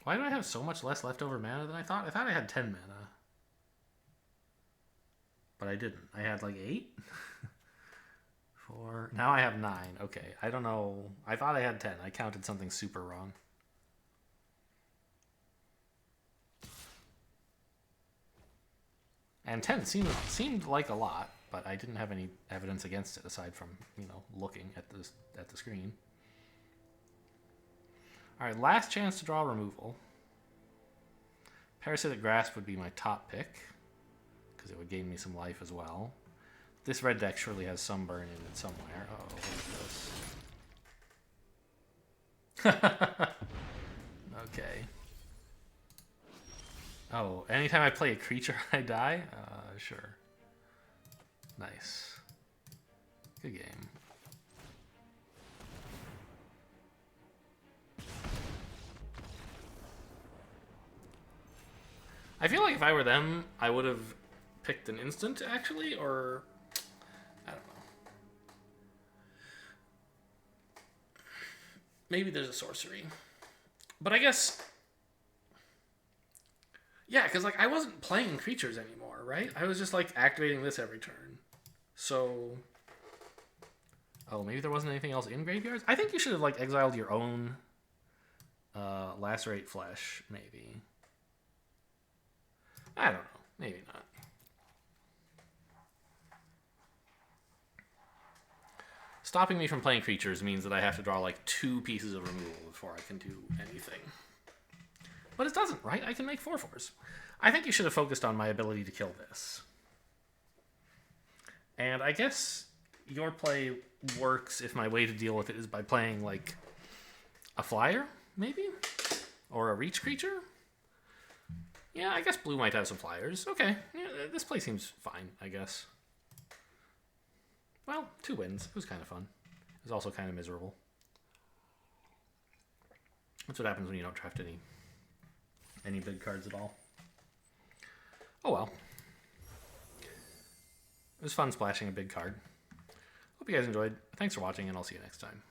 Why do I have so much less leftover mana than I thought? I thought I had 10 mana. But I didn't. I had like 8? 4. Now I have 9. Okay, I don't know. I thought I had 10. I counted something super wrong. And 10 seemed like a lot, but I didn't have any evidence against it aside from, you know, looking at the screen. All right, last chance to draw removal. Parasitic Grasp would be my top pick because it would gain me some life as well. This red deck surely has some burn in it somewhere. Oh, what is this? Okay. Oh, anytime I play a creature, I die? Sure. Nice. Good game. I feel like if I were them, I would have picked an instant, actually, or... I don't know. Maybe there's a sorcery. But I guess... Yeah, because, like, I wasn't playing creatures anymore, right? I was just, like, activating this every turn. So... Oh, maybe there wasn't anything else in graveyards? I think you should have, like, exiled your own Lacerate Flesh, maybe. I don't know. Maybe not. Stopping me from playing creatures means that I have to draw like 2 pieces of removal before I can do anything. But it doesn't, right? I can make 4/4s. I think you should have focused on my ability to kill this. And I guess your play works if my way to deal with it is by playing like a flyer, maybe? Or a reach creature? Yeah, I guess blue might have some flyers. Okay, yeah, this play seems fine, I guess. Well, 2 wins. It was kind of fun. It was also kind of miserable. That's what happens when you don't draft any big cards at all. Oh well. It was fun splashing a big card. Hope you guys enjoyed. Thanks for watching, and I'll see you next time.